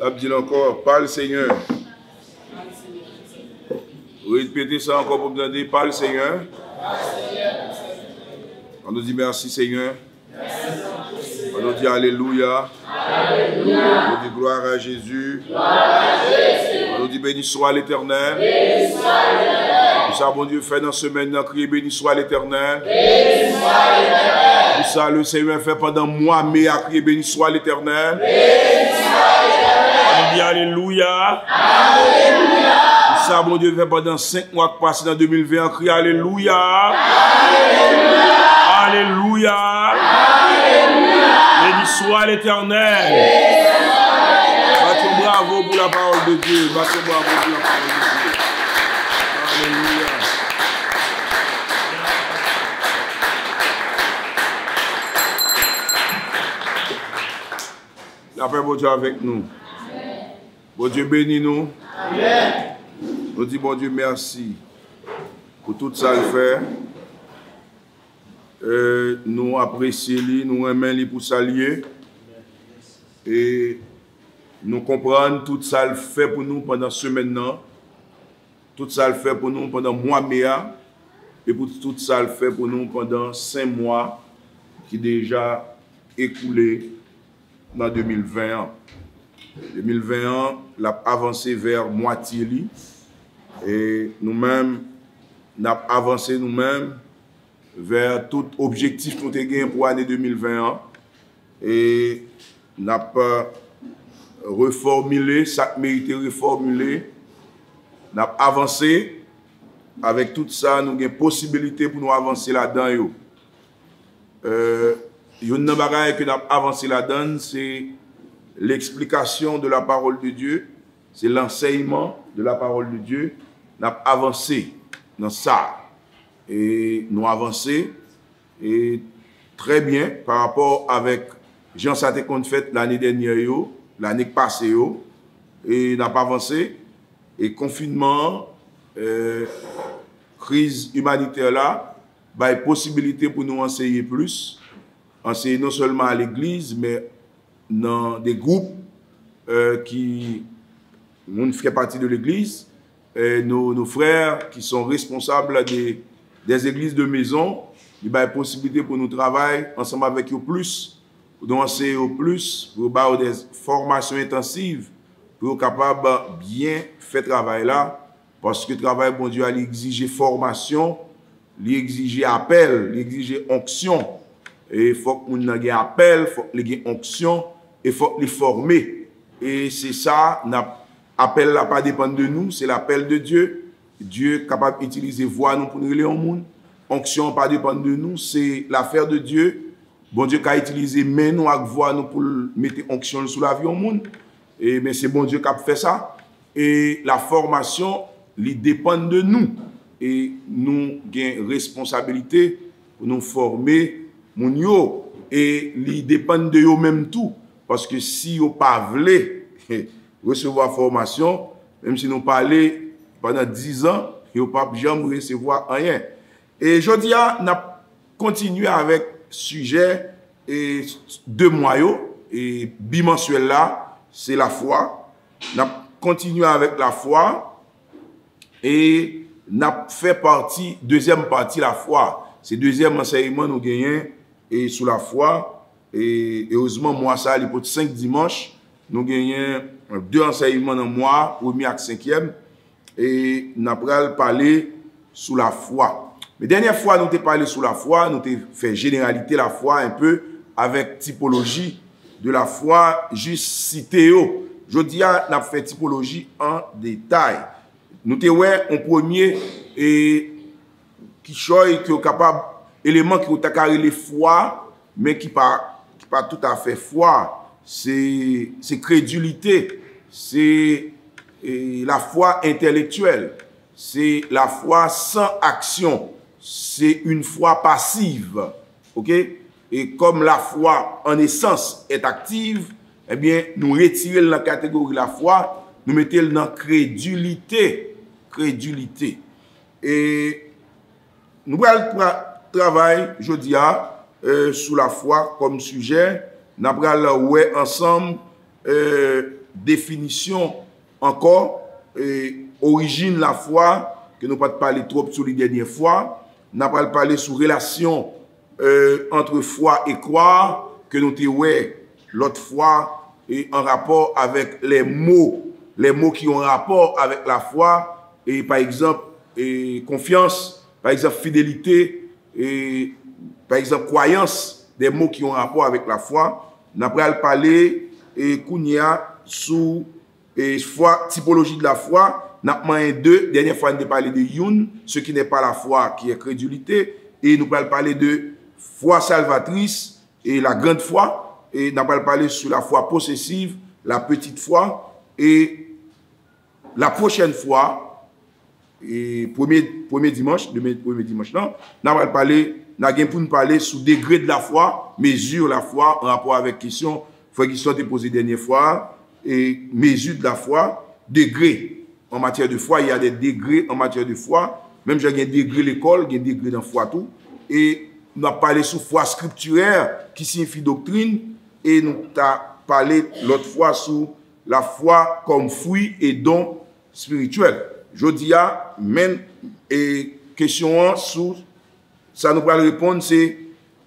Abdil encore, parle Seigneur. Répétez ça encore pour me dire, parle Seigneur. On nous dit merci Seigneur. On nous dit Alléluia. On nous dit gloire à Jésus. On nous dit béni soit l'Éternel. Tout ça, bon Dieu, fait dans ce maintenant, crier béni soit l'Éternel. Tout ça, le Seigneur fait pendant moi, mais à crier béni soit l'Éternel. On nous dit Alléluia. Tout ça, bon Dieu, fait pendant 5 mois que passé dans 2020, on crie Alléluia. Alléluia. Béni soit l'Éternel. Battons bravo pour la parole de Dieu. Battons bravo pour la parole de Dieu. Alléluia. La paix de Dieu avec nous. Bon Dieu bénis nous. Amen. Nous disons bon Dieu merci pour tout ça le faire. Nous apprécions, nous aimons pour s'allier. Et nous comprenons tout ça le fait pour nous pendant ce maintenant. Tout ça le fait pour nous pendant mois méa. Et pour tout ça le fait pour nous pendant 5 mois qui déjà écoulé dans 2020. 2021, l'a avancé vers moitié. Et nous-mêmes, nous avons avancé nous-mêmes vers tout objectif que nous avons gagné pour l'année 2021. Et nous avons reformulé, ça mérite reformuler. Nous avons avancé. Avec tout ça, nous avons une possibilité pour nous avancer là-dedans. Une bagaille que nous avons avancé là-dedans, c'est l'explication de la parole de Dieu, c'est l'enseignement de la parole de Dieu. Nous avons avancé dans ça. Et nous avons avancé et très bien par rapport avec Jean Saté qu'on fait l'année dernière, l'année passée. Et nous avons avancé. Et confinement, crise humanitaire là, bah, possibilité pour nous enseigner plus. Enseigner non seulement à l'église, mais dans des groupes qui font partie de l'église. Nos frères qui sont responsables des églises de maison, il y a possibilité pour nous travailler ensemble avec eux plus, pour nous enseigner au plus, pour avoir des formations intensives, pour être capable de bien faire travail là. Parce que le travail, bon Dieu, il exige formation, il exige appel, il exige onction. Et il faut que nous ayons appel, il faut que nous ayons onction, et il faut que nous former. Et c'est ça, l'appel là pas dépend de nous, c'est l'appel de Dieu. Dieu est capable d'utiliser voix nous pour nous aller au monde. Onction pas dépend de nous, c'est l'affaire de Dieu. Bon Dieu qui a utilisé main nous avec voix nous pour mettre onction sous la vie au monde. Et mais c'est bon Dieu qui a fait ça. Et la formation, il dépend de nous. Et nous avons responsabilité pour nous former, et il dépend de eux même tout. Parce que si vous ne voulez pas recevoir formation, même si nous parlons pendant 10 ans, vous ne pouvez jamais recevoir rien. Et je dis, nous avons continué avec le sujet et 2 mois, et bimensuel là, c'est la foi. Nous avons continué avec la foi et nous avons fait partie, deuxième partie, la foi. C'est le deuxième enseignement nous gagnons et sous la foi. Et heureusement, moi, ça, il y a 5 dimanches, nous gagnons 2 enseignements dans le mois, premier et 5e. Et nous avons parlé sous la foi. Mais dernière fois, nous avons parlé sous la foi, nous avons fait généralité la foi un peu avec typologie de la foi, juste cité. Je dis, nous avons fait typologie en détail. Nous avons un premier et qui est capable, élément qui est carré les foi, mais qui pas tout à fait foi. C'est crédulité, c'est la foi intellectuelle, c'est la foi sans action, c'est une foi passive. Ok? Et comme la foi en essence est active, eh bien, nous retirons la catégorie de la foi, nous mettons dans crédulité. Crédulité. Et nous allons travailler, je dis, sous la foi comme sujet. Nous allons ensemble définition encore, origine la foi, que nous ne pas parler trop sur les dernières fois. Nous n'avons pas parlé sur relation entre foi et croire, que nous avons l'autre fois et en rapport avec les mots qui ont rapport avec la foi, et par exemple confiance, par exemple fidélité, et par exemple croyance, des mots qui ont rapport avec la foi. Nous avons parlé et Kounia sous foi, typologie de la foi. Nous avons deux. Dernière fois, nous avons parlé de Youn, ce qui n'est pas la foi, qui est crédulité. Et nous allons parler de foi salvatrice et la grande foi. Et nous allons parler sur la foi possessive, la petite foi. Et la prochaine fois, et premier dimanche, non, nous allons parler, pour nous parler sur degré de la foi, mesure la foi en rapport avec question, qui sont posées dernière fois, et mesure de la foi, degré en matière de foi, il y a des degrés en matière de foi, même j'ai un degré l'école, j'ai un degré dans la foi tout, et nous avons parlé sur foi scripturaire, qui signifie doctrine, et nous avons parlé l'autre fois sur la foi comme fruit et don spirituel. Je dis à même et question sur ça nous va répondre c'est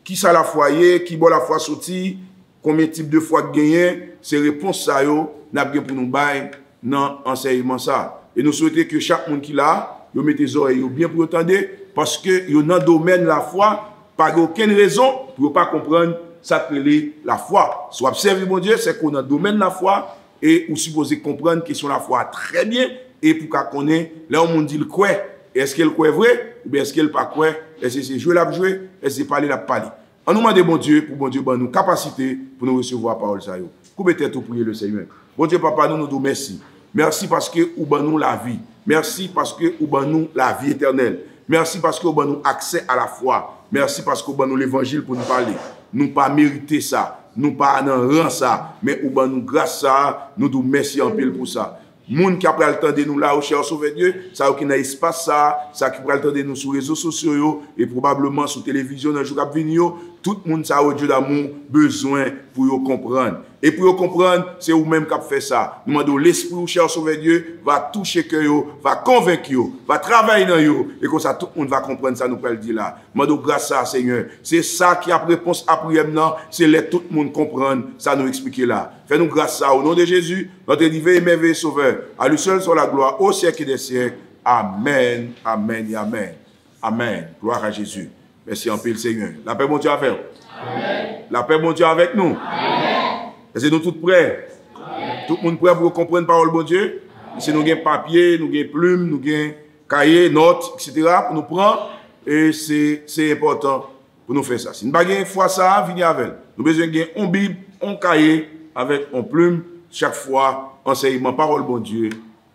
qui ça la foi qui bon la foi sorti combien de types de foi gagner ces réponses ça yo n'a bien pour nous bailler dans enseignement ça et nous souhaitons que chaque monde qui là yo mette les oreilles bien pour entendre parce que yo dans domaine la foi pas aucune raison pour pas comprendre ça que la foi soit observer mon Dieu c'est qu'on dans domaine la foi et ou supposé comprendre question la foi très bien et pour qu'on connaisse là on dit le quoi est-ce qu'elle croit vrai ou bien est-ce qu'elle pas croit est-ce que c'est jouer la jouer est-ce que c'est parler la parler on nous demande bon Dieu pour bon Dieu ben nous capacité pour nous recevoir parole ça yo couper tête pour prier le Seigneur bon Dieu papa nous disons merci parce que ou ben nous la vie merci parce que ou ben nous la vie éternelle merci parce que ou ben nous accès à la foi merci parce que ou ben nous l'évangile pour nous parler nous pas mériter ça nous pas dans rang ça mais ou ben nous grâce ça nous disons merci en pile pour ça. Moun qui a pris le temps de nous là, au cher sauver Dieu, ça qui n'a espace ça qui prend le temps de nous sur les réseaux sociaux et probablement sur télévision dans le jour à venir, tout le monde ça au Dieu d'amour besoin pour comprendre. Et pour comprendre, c'est vous-même qui fait ça. Nous demandons l'esprit au cher sauver Dieu va toucher que yo, va convaincre yo, va travailler dans yo et comme ça tout le monde va comprendre ça nous peut le dire là. Nous demandons grâce à Seigneur. C'est ça qui a réponse à prière maintenant, c'est laisser tout le monde comprendre, ça nous expliquer là. Fais-nous grâce à au nom de Jésus, notre divin et merveilleux sauveur. À lui seul soit la gloire au siècle des siècles. Amen, amen et amen. Amen. Gloire à Jésus. Merci en pile Seigneur. La paix bon Dieu avec vous. Amen. La paix bon Dieu avec nous. Amen. Est-ce que nous tous prêts? Amen. Tout le monde prêt pour comprendre la parole bon Dieu? Si nous avons papier, nous avons plume, nous avons cahier, notes, etc. pour nous prendre. Et c'est important pour nous faire ça. Si nous n'avons pas foi ça, venez avec. Nous avons besoin d'une Bible, un cahier avec une plume. Chaque fois, enseignement, parole bon Dieu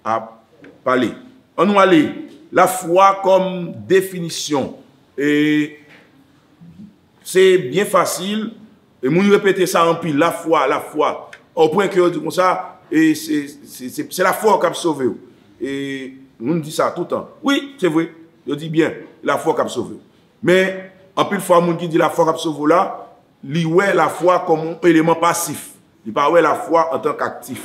à parler. On nous aller. La foi comme définition. Et c'est bien facile. Et nous répéter ça en pile. La foi. Au point que on dit comme ça, et c'est la foi qui a sauvé. Et nous dit ça tout le temps. Oui, c'est vrai. Je dis bien, la foi qui a sauvé. Mais en pile fois, nous qui dit la foi qui a sauvé là, il ouais la foi comme un élément passif. Il pas ouais la foi en tant qu'actif.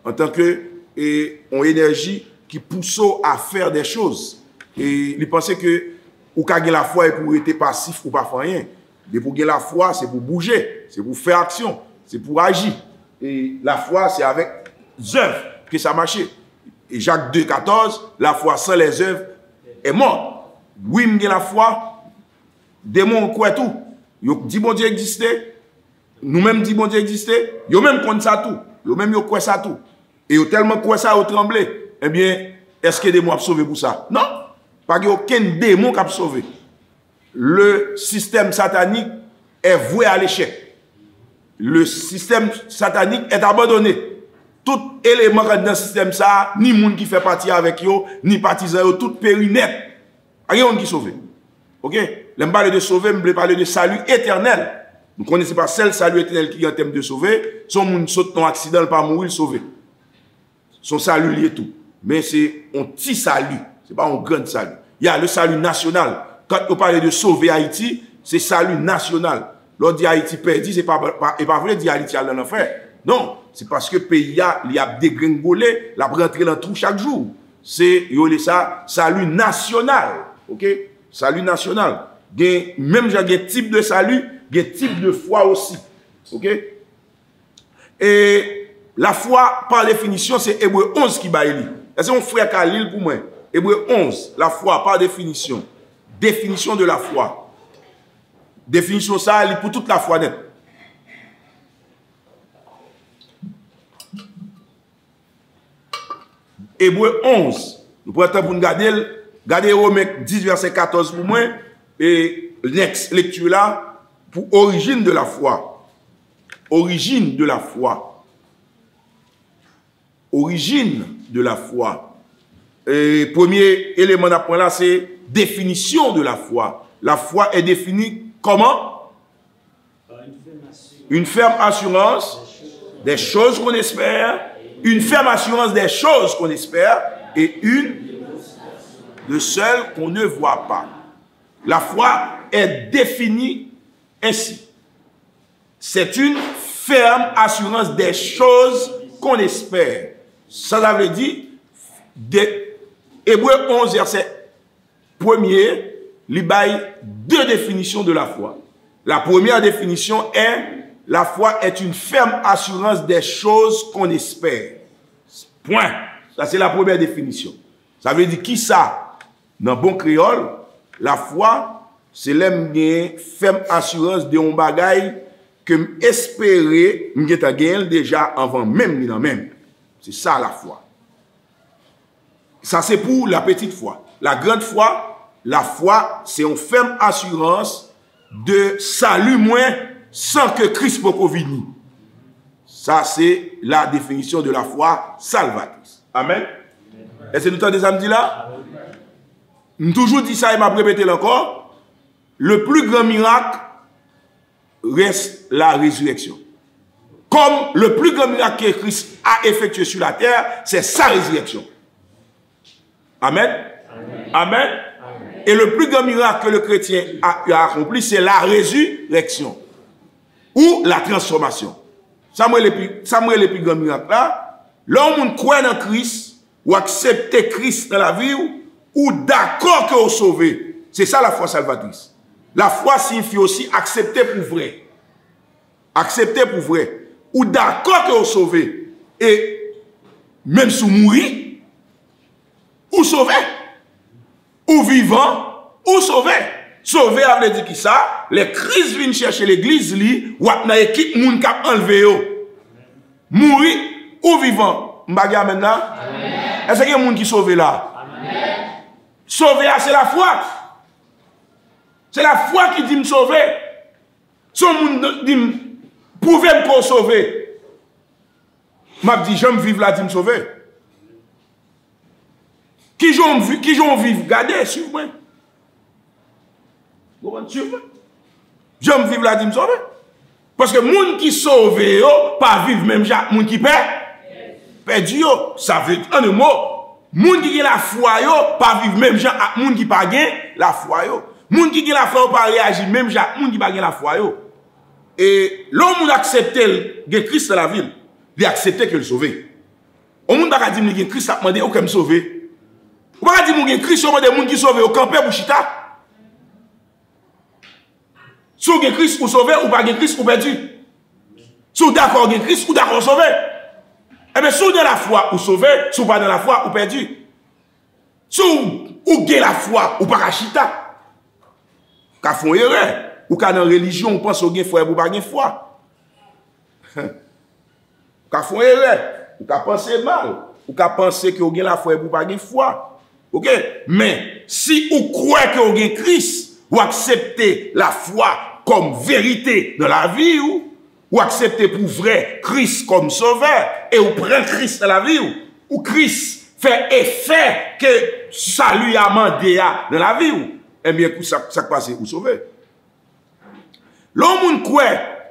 En tant que une énergie qui pousse à faire des choses. Et il pensait que ou gagner la foi et pour être passif ou pas faire rien. Mais pour gagner la foi, c'est pour bouger, c'est pour faire action, c'est pour agir. Et la foi, c'est avec les œuvres que ça marche. Et Jacques 2,14, la foi sans les œuvres est morte. Oui, j'ai la foi, démon quoi tout. Yo dit bon Dieu existait, nous-mêmes dit bon Dieu existait, yo même compte ça tout, yo même yo quoi ça tout. Et yo tellement quoi ça au tremblé. Eh bien, est-ce que des démons a sauvé pour ça? Non, pas aucun démon qui a sauvé. Le système satanique est voué à l'échec. Le système satanique est abandonné. Tout élément dans le système ça, ni monde qui fait partie avec eux, ni partisans, tout péri net. Il n'y a rien qui sauve. Ok? Je ne parle de sauver, je parle de salut éternel. Vous ne connaissez pas seul salut éternel qui est en termes de sauver. Son monde saute dans un accident, pas mourir, sauver. Son salut lié tout. Mais c'est un petit salut. Ce n'est pas un grand salut. Il y a le salut national. Quand on parle de sauver Haïti, c'est salut national. Lorsqu'on dit Haïti perdu, c'est pas vrai dire Haïti à l'enfer. Non, c'est parce que le pays il y a dégringolé, la rentré dans tout chaque jour. C'est ça, salut national. OK? Salut national. Même j'ai un type de salut, un type de foi aussi. OK? Et la foi, par définition, c'est Hébreu 11 qui va élire. Est-ce qu'on frère Khalil pour moi? Hébreu 11, la foi, par définition. Définition de la foi. Définition ça, pour toute la foi nette. Hébreu 11. Nous prenons temps pour nous garder Romains 10, verset 14 pour moi. Et next lecture là, pour origine de la foi. Origine de la foi. Origine de la foi. Et premier élément d'apprendre là, c'est définition de la foi. La foi est définie comment? Une ferme assurance des choses qu'on espère. Une ferme assurance des choses qu'on espère. Et une de celles qu'on ne voit pas. La foi est définie ainsi. C'est une ferme assurance des choses qu'on espère. Ça veut dire, Hébreu 11, verset 1er, il y a deux définitions de la foi. La première définition est, la foi est une ferme assurance des choses qu'on espère. Point. Ça, c'est la première définition. Ça veut dire qui ça? Dans bon créole, la foi, c'est l'homme qui a une ferme assurance de un bagage que j'espérais, je déjà avant même, c'est ça la foi. Ça c'est pour la petite foi. La grande foi, la foi, c'est une ferme assurance de salut moins sans que Christ ne vienne. Ça c'est la définition de la foi salvatrice. Amen. Est-ce que nous avons des amis là? Nous toujours dit ça et m'a répété encore. Le plus grand miracle reste la résurrection. Comme le plus grand miracle que Christ a effectué sur la terre, c'est sa résurrection. Amen. Amen. Amen. Amen. Et le plus grand miracle que le chrétien a accompli, c'est la résurrection. Ou la transformation. Ça me le plus grand miracle là. L'homme croit dans Christ, ou accepter Christ dans la vie, ou d'accord que vous sauvez. C'est ça la foi salvatrice. La foi signifie aussi accepter pour vrai. Accepter pour vrai. Ou d'accord que vous sauvez. Et même si vous mourrez, ou sauvé. Ou vivant, ou sauvé. Sauvé a dit qui ça? Les Christ viennent chercher l'église, ou dans l'équipe moun k'ap enlevé yo. Mourir ou vivant. M'baga maintenant? Est-ce qu'il y a des gens qui sont sauvés là? Amen. Sauver, c'est la foi. C'est la foi qui dit me sauver. Son monde dit pouvez me sauver. M'a dit j'aime vivre là dit me sauver. Qui j'en vivre? Regardez, suivez-moi. J'aime vivre là dit me sauver. Parce que moun qui sauve yo, pas vivre même Jacques, moun qui perd, perdu yo. Ça veut dire en un mot, moun qui a la foi yo, pas vivre même Jacques, moun qui pas gain la foi yo. Moun qui a la foi pas réagir même Jacques, moun qui pas gain la foi yo. Et l'homme qui accepte que Christ dans la ville, il accepte que le sauver. On moun pas dire que Christ a demandé aucun me sauver. On pas dire que Christ a demandé moun qui sauver au camper pour chita. Si vous avez Christ pour sauver, ou pas Christ pour perdu. Si vous d'accord avec Christ, ou d'accord sauver. Eh bien, si vous avez la foi, ou sauver, si vous pas dans la foi, ou perdu. Si vous avez la foi, ou pas chita. Quand vous faites erreur, ou quand dans la religion, vous pensez que vous avez foi, ou pas de foi. Quand vous faites erreur, ou quand vous pensez mal, ou quand vous pensez que vous avez la foi, ou pas de foi. Ok? Mais si vous croyez que vous avez Christ, ou acceptez la foi comme vérité dans la vie, ou acceptez pour vrai Christ comme sauveur, et ou prenez Christ dans la vie, ou Christ fait effet que salut a mandé dans la vie, eh bien, ça passe ou sauver. L'homme croit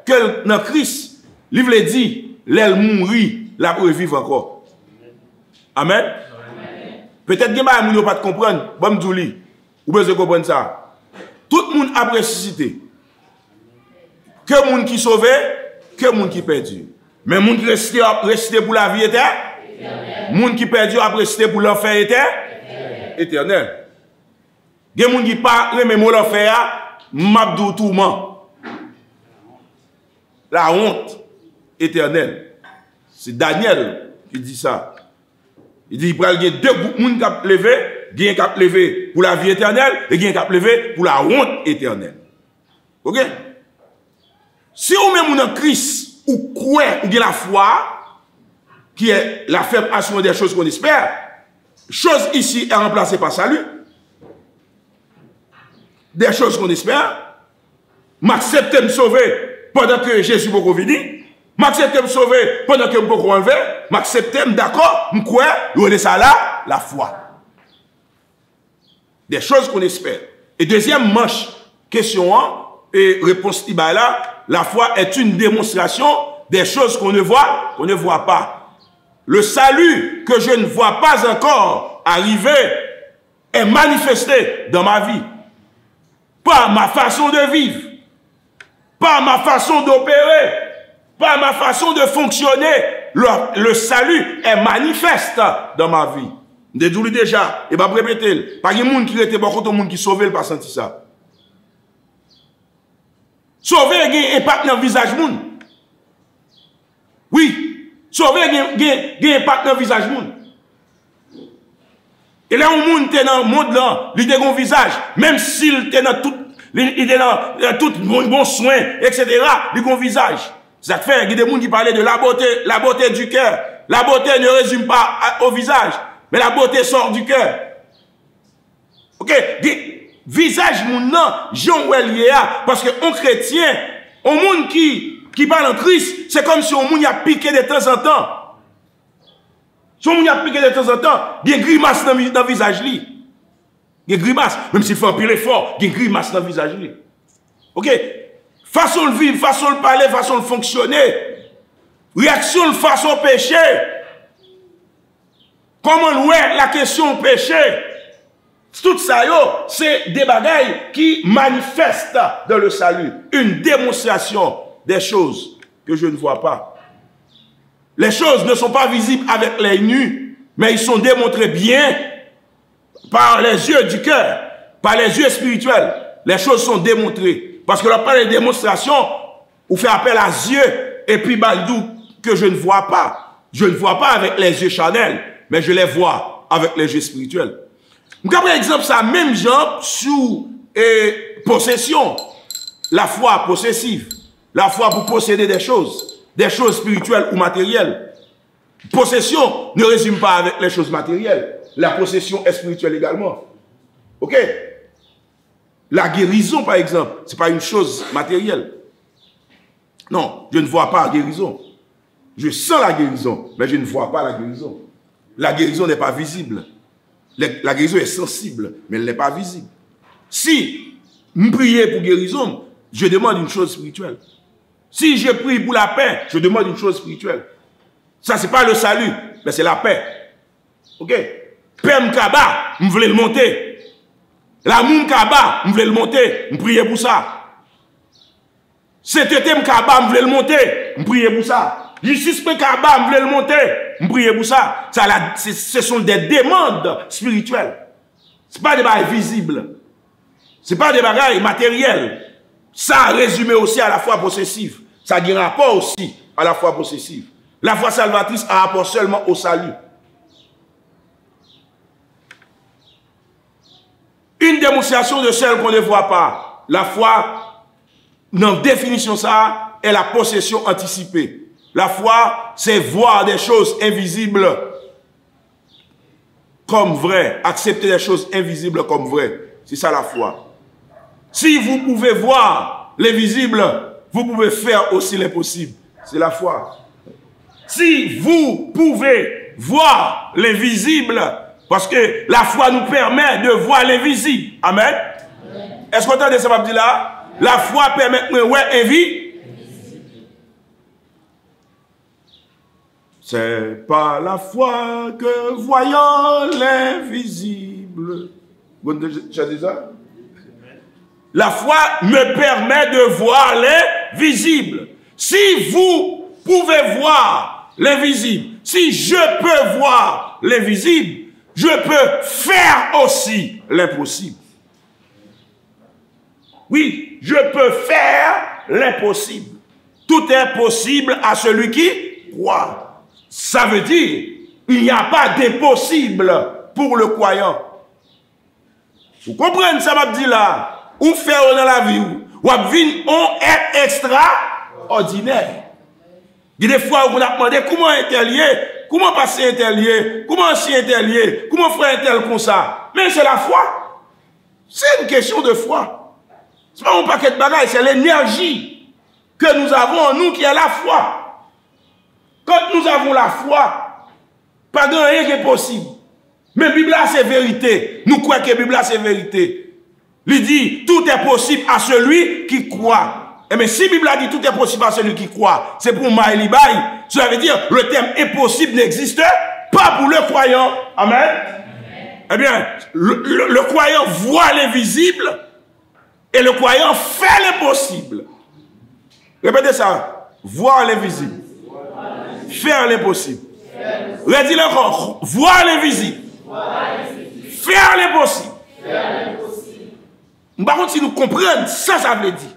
que dans Christ, il veut dire, l'elle mourit, la pour vivre encore. Amen. Peut-être que vous n'avez pas de comprendre, bon, vous pouvez comprendre ça. Tout le monde a ressuscité. Que le monde qui sauvé, que le monde qui perdu. Mais moun qui reste pour la vie éternelle. Moun qui perdu a resté pour l'enfer éternel. Gen moun qui pas même l'enfer, mabdou tourment. La honte éternelle. C'est Daniel qui dit ça. Il dit, il y a deux groupes de monde qui ont levé, il y a un qui a levé pour la vie éternelle, et il y a un qui a levé pour la honte éternelle. Ok? Si on met en Christ, ou quoi, ou bien la foi, qui est la faible assurance des choses qu'on espère, chose ici est remplacée par salut. Des choses qu'on espère, m'accepte de me sauver pendant que Jésus va venir. M'accepte de me sauver pendant que je peux enlever. M'accepte, d'accord, je crois, je ça là, la foi. Des choses qu'on espère. Et deuxième manche, question 1, et réponse là, la foi est une démonstration des choses qu'on ne voit pas. Le salut que je ne vois pas encore arriver est manifesté dans ma vie. Par ma façon de vivre, par ma façon d'opérer, par ma façon de fonctionner, le salut est manifeste dans ma vie. Je dis déjà, et je vais répéter, pas de monde qui était beaucoup de monde qui sauve le pas senti ça. Sauver un impact dans le visage monde. Oui, sauver un impact dans le visage monde. Et là, un monde est dans le monde là, il a un visage, même s'il est dans tout, il est dans tout bon soin, etc., il a un visage. Ça fait, il y a des gens qui parlaient de la beauté du cœur. La beauté ne résume pas au visage, mais la beauté sort du cœur. Ok? Visage, mon nom, Jean Ouelia, parce que un chrétien, un monde qui parle en Christ, c'est comme si un monde a piqué de temps en temps. Si on a piqué de temps en temps, il y a une grimace dans le visage. Il y a une grimace, même s'il fait un pile effort, il y a une grimace dans le visage. Ok? Façon de vivre, façon de parler, façon de fonctionner. Réaction, façon de pécher. Comment ouais la question péché? Tout ça, c'est des bagailles qui manifestent dans le salut. Une démonstration des choses que je ne vois pas. Les choses ne sont pas visibles avec les nus, mais ils sont démontrés bien par les yeux du cœur, par les yeux spirituels. Les choses sont démontrées. Parce que là, par les démonstrations, on fait appel à yeux, et puis baldou que je ne vois pas. Je ne vois pas avec les yeux charnels, mais je les vois avec les yeux spirituels. Par exemple, ça même genre sous possession. La foi possessive. La foi pour posséder des choses spirituelles ou matérielles. Possession ne résume pas avec les choses matérielles. La possession est spirituelle également. Ok? La guérison, par exemple, ce n'est pas une chose matérielle. Non, je ne vois pas la guérison. Je sens la guérison, mais je ne vois pas la guérison. La guérison n'est pas visible. La guérison est sensible, mais elle n'est pas visible. Si je prie pour guérison, je demande une chose spirituelle. Si je prie pour la paix, je demande une chose spirituelle. Ça, ce n'est pas le salut, mais c'est la paix. Ok? Paix m'kaba, je voulais le monter. L'amour m'kaba, je voulais le monter. Je prie pour ça. Sainteté m'kaba, je voulais le monter. Je prie pour ça. Justice m'kaba, je voulais le monter. Je prie pour ça. Ce sont des demandes spirituelles. Ce n'est pas des bagailles visibles. Ce n'est pas des bagailles matérielles. Ça résumé aussi à la foi possessive. Ça a un rapport aussi à la foi possessive. La foi salvatrice a rapport seulement au salut. Une démonstration de celle qu'on ne voit pas. La foi, dans la définition ça, est la possession anticipée. La foi, c'est voir des choses invisibles comme vraies. Accepter des choses invisibles comme vraies. C'est ça la foi. Si vous pouvez voir les visibles, vous pouvez faire aussi l'impossible. C'est la foi. Si vous pouvez voir les visibles, parce que la foi nous permet de voir les visibles. Amen. Est-ce qu'on entend ce que je dis là? La foi permet de voir invisible. C'est par la foi que voyons l'invisible. Vous avez déjà dit ça? La foi me permet de voir les visibles. Si vous pouvez voir l'invisible, si je peux voir l'invisible, je peux faire aussi l'impossible. Oui, je peux faire l'impossible. Tout est possible à celui qui croit. Ça veut dire, il n'y a pas d'impossible pour le croyant. Vous comprenez ça, m'a dit là? Ou faire dans la vie, ou on est extraordinaire. Des fois, on a demandé comment est lié, comment passer est lié, comment chien est lié, comment frère est comme ça. Mais c'est la foi. C'est une question de foi. Ce n'est pas un paquet de bagages, c'est l'énergie que nous avons en nous qui est la foi. Quand nous avons la foi, pas de rien qui est possible. Mais la Bible, c'est vérité. Nous croyons que la Bible, c'est vérité. Il dit, tout est possible à celui qui croit. Et mais si la Bible a dit tout est possible à celui qui croit, c'est pour moi et Libaï. Cela veut dire, le terme impossible n'existe pas pour le croyant. Amen. Eh bien, le croyant voit l'invisible et le croyant fait l'impossible. Répétez ça. Voir l'invisible. Faire l'impossible. Redis-le encore. Voir l'invisible. Faire l'impossible. Par contre, si nous comprenons, ça veut dire.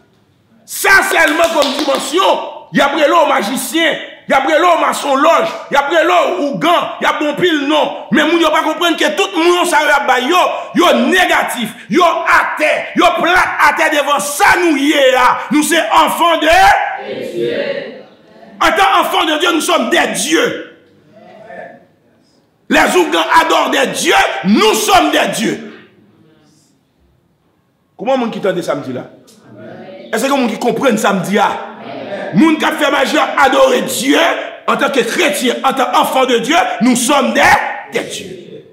Ça seulement comme dimension. Il y a après l'eau magicien, il y a après l'eau maçon loge, il y a après l'eau ou gant, il y a bon pile non. Mais nous ne pas comprendre que tout le monde ça va yo négatif, yo athée, yo plat athée devant ça nous y est là. Nous sommes enfants de Dieu. En tant qu'enfants de Dieu, nous sommes des dieux. Les Ougans adorent des dieux, nous sommes des dieux. Comment mon qui tente samedi là? Est-ce que mon qui comprenne samedi là? Moun qui fait magie adorer Dieu en tant que chrétien, en tant qu'enfant de Dieu, nous sommes des dieux.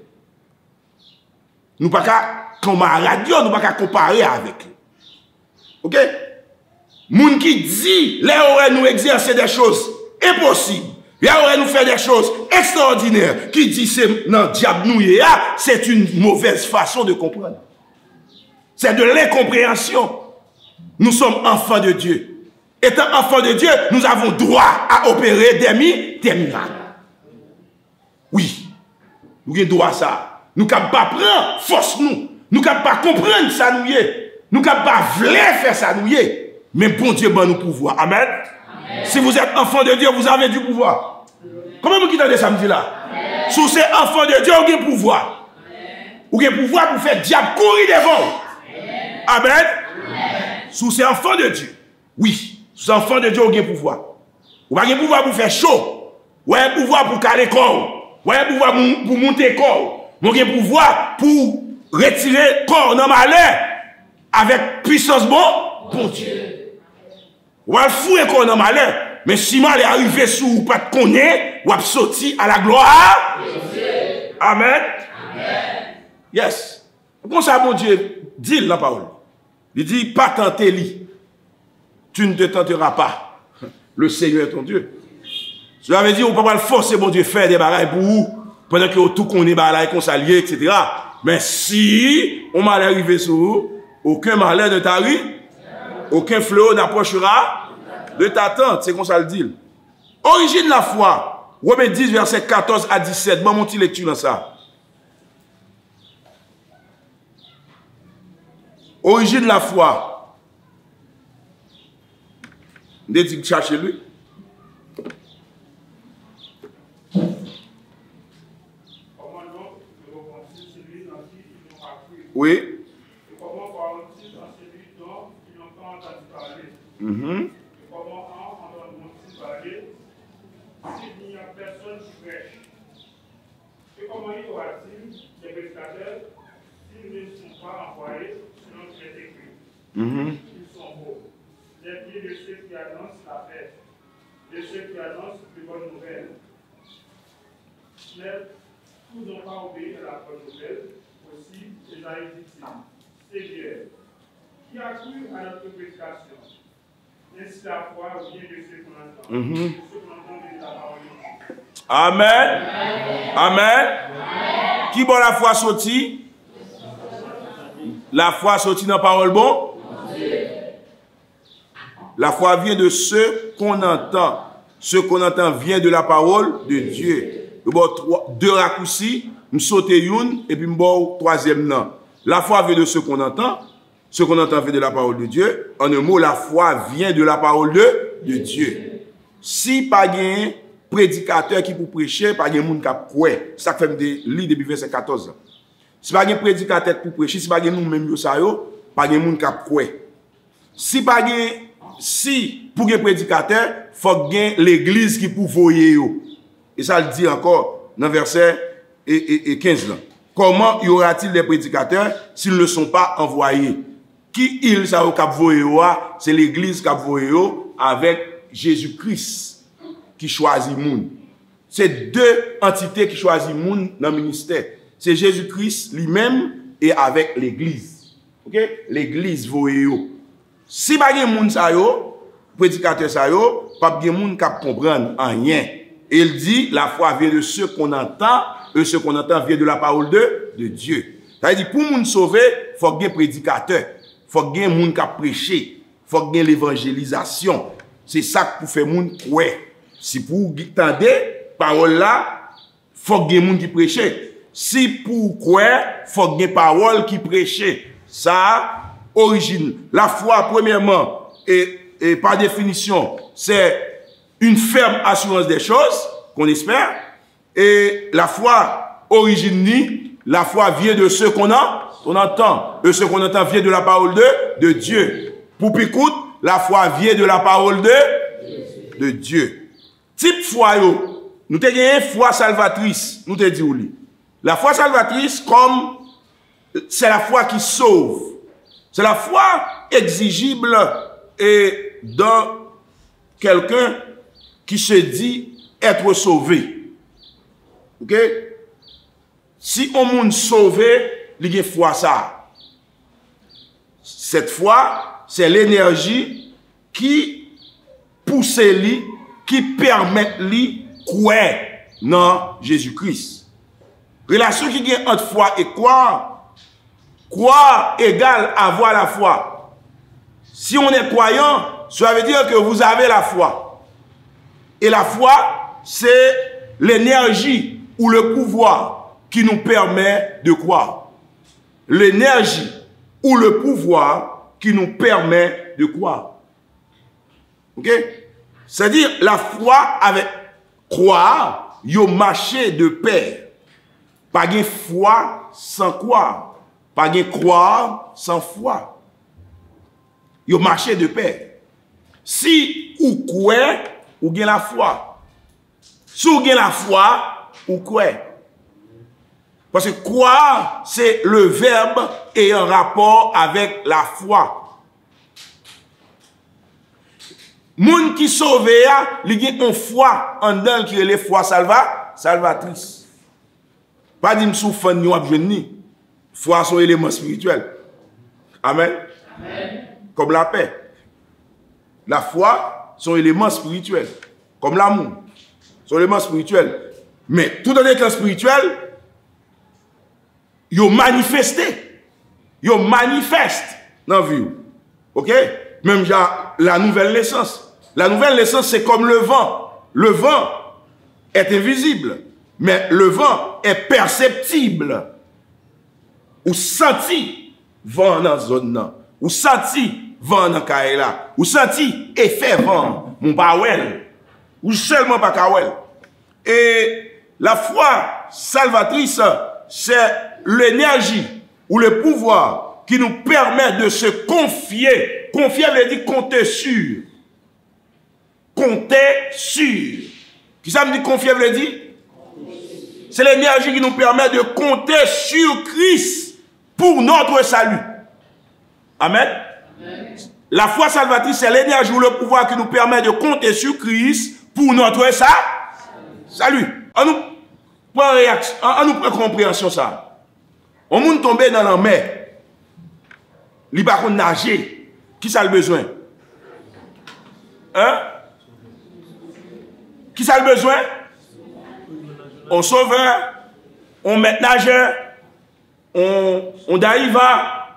Nous ne pouvons pas comparer, nous ne pouvons pas comparer avec lui. Ok? Moun qui dit, là aurait nous exercer des choses impossibles. Là aurait nous faire des choses extraordinaires. Qui dit c'est non diable nous c'est une mauvaise façon de comprendre. C'est de l'incompréhension. Nous sommes enfants de Dieu. Étant enfants de Dieu, nous avons droit à opérer des miracles. Oui, nous avons droit à ça. Nous ne pouvons pas prendre force nous. Nous ne pouvons pas comprendre ça nous y est. Nous ne pouvons pas vouloir faire ça nous y est. Mais bon Dieu va nous pouvoir. Amen. Amen. Si vous êtes enfant de Dieu, vous avez du pouvoir. Comment vous quittez samedi là? Si vous êtes enfant de Dieu, vous avez pouvoir. Vous avez pouvoir pour faire diable courir devant. Amen. Amen. Si vous êtes enfant de Dieu, oui. Si vous êtes enfant de Dieu, vous avez pouvoir. Vous avez pouvoir pour faire chaud. Vous avez pouvoir pour caler corps. Vous avez pouvoir pour monter corps. Vous avez pouvoir pour retirer corps dans malheur avec puissance bon Dieu. Vous avez fouiller corps dans malheur. Mais si mal est arrivé sous ou pas de connaître, vous avez sorti à la gloire. Amen. Amen. Yes. Comment ça, bon Dieu, dit la parole? Il dit, pas tenter lui. Tu ne te tenteras pas. Le Seigneur est ton Dieu. Cela veut dire, on ne peut pas le forcer, bon Dieu, faire des bagailles pour vous, pendant que tout qu'on est bagailles, qu'on s'allie, etc. Mais si on mal arrivé sur vous, aucun malheur ne t'arrive, aucun fléau n'approchera de ta tente. C'est comme ça le dit. Origine de la foi. Romains 10, verset 14 à 17. Bon, mon petit lecture dans ça. Origine de la foi. Dès que cherchez lui. Oui. Comment parle-t-il dans celui dont ils n'ont pas entendu parler? Comment entendront-ils parler s'il n'y a personne qui prêche? Et comment y aura-t-il des prédicateurs s'ils ne sont pas envoyés selon ce qui est écrit? Ils sont beaux. Les pieds de ceux qui annoncent la paix, de ceux qui annoncent de bonnes nouvelles. Mais tous n'ont pas obéi à la bonne nouvelle. Aussi, Esaïe dit-il, Seigneur, qui a cru à notre prédication? Ainsi la foi vient de ceux qu'on entend. De ceux qu'on entend de la parole de Dieu. Amen. Amen. Amen. Qui bon la foi sorti? La foi sorti dans la parole bon? La foi vient de ceux qu'on entend. ce qu'on entend vient de la parole de Dieu. Deux raccourcis, me sauter une et puis me boire troisième non. La foi vient de ce qu'on entend vient de la parole de Dieu. En un mot, la foi vient de la parole de Dieu. Si pas un prédicateur qui pour prêcher, pas un monde qui a croire. Ça fait me lire depuis verset 14. Si pas un prédicateur pour prêcher, si pas un nous même yo ça yo, pas un monde qui a croire. Si pour un prédicateur, faut gain l'église qui pour voyer yo. Et ça le dit encore dans verset 15 là. Comment y aura-t-il des prédicateurs s'ils ne sont pas envoyés? Qui il ça au cap voyer? C'est l'église qui a voyer avec Jésus-Christ qui choisit moun. C'est deux entités qui choisissent moun dans le ministère. C'est Jésus-Christ lui-même et avec l'église. OK? L'église voyer. Si pas gen moun sa yo, prédicateur sa yo, pas gen moun qui comprendre rien. Et il dit, la foi vient de ce qu'on entend, et ce qu'on entend vient de la parole de Dieu. Ça veut dire, pour moun sauver, il faut qu'il y ait prédicateur, il faut qu'il y ait moun qui a prêché, il faut qu'il y ait l'évangélisation. C'est ça pour faire moun croire. Si pour entendre parole là, il faut qu'il y ait moun qui prêche. Si pour croire, il faut qu'il y ait parole qui prêche. Ça, origine. La foi, premièrement, et par définition, c'est une ferme assurance des choses, qu'on espère. Et la foi origine, la foi vient de ce qu'on entend. Et ce qu'on entend vient de la parole de Dieu. Pour Picoute, la foi vient de la parole de Dieu. Type foi, nous avons une foi salvatrice. Nous te dit, la foi salvatrice, comme c'est la foi qui sauve. C'est la foi exigible et dans quelqu'un qui se dit être sauvé. Ok? Si on monde sauvé, il y a foi ça. Cette foi, c'est l'énergie qui pousse lui, qui permet lui croire dans Jésus-Christ. Relation qui est entre foi et croire. Croire égale avoir la foi. Si on est croyant, ça veut dire que vous avez la foi. Et la foi, c'est l'énergie ou le pouvoir qui nous permet de croire. L'énergie ou le pouvoir qui nous permet de croire. Ok? C'est-à-dire, la foi avec croire, yo marché de pair. Pas de foi sans croire. Pas de croire sans foi. Yo marché de pair. Si ou croire, ou bien la foi. Si ou bien la foi, ou croire. Parce que croire, c'est le verbe ayant rapport avec la foi. Moun qui sauve, il y a une foi en dedans qui est la foi salvatrice. Pas dire souffre ni abjeni. Foi sont éléments spirituels. Amen. Amen. Comme la paix. La foi sont éléments spirituels. Comme l'amour. Sont éléments spirituels. Mais tout dans les éclat spirituel, ils manifesté. Ils manifestent dans la vie. Ok? Même la nouvelle naissance. La nouvelle naissance, c'est comme le vent. Le vent est invisible. Mais le vent est perceptible. Ou senti vent dans la zone. Ou senti vent dans Kaela. Ou senti effet vent. Mon bawel. Ou seulement pas Kawel. Et la foi salvatrice, c'est l'énergie ou le pouvoir qui nous permet de se confier. Confier veut dire compter sur. Compter sur. Qui ça me dit confier veut dire? C'est l'énergie qui nous permet de compter sur Christ pour notre salut. Amen. Amen. La foi salvatrice, c'est l'énergie ou le pouvoir qui nous permet de compter sur Christ pour notre salut. On nous prend réaction, on nous prend compréhension ça. On monde tomber dans la mer. Il va nager. Qui ça a le besoin? Hein? Qui ça a le besoin? On sauveur, on met nageur, on daiva.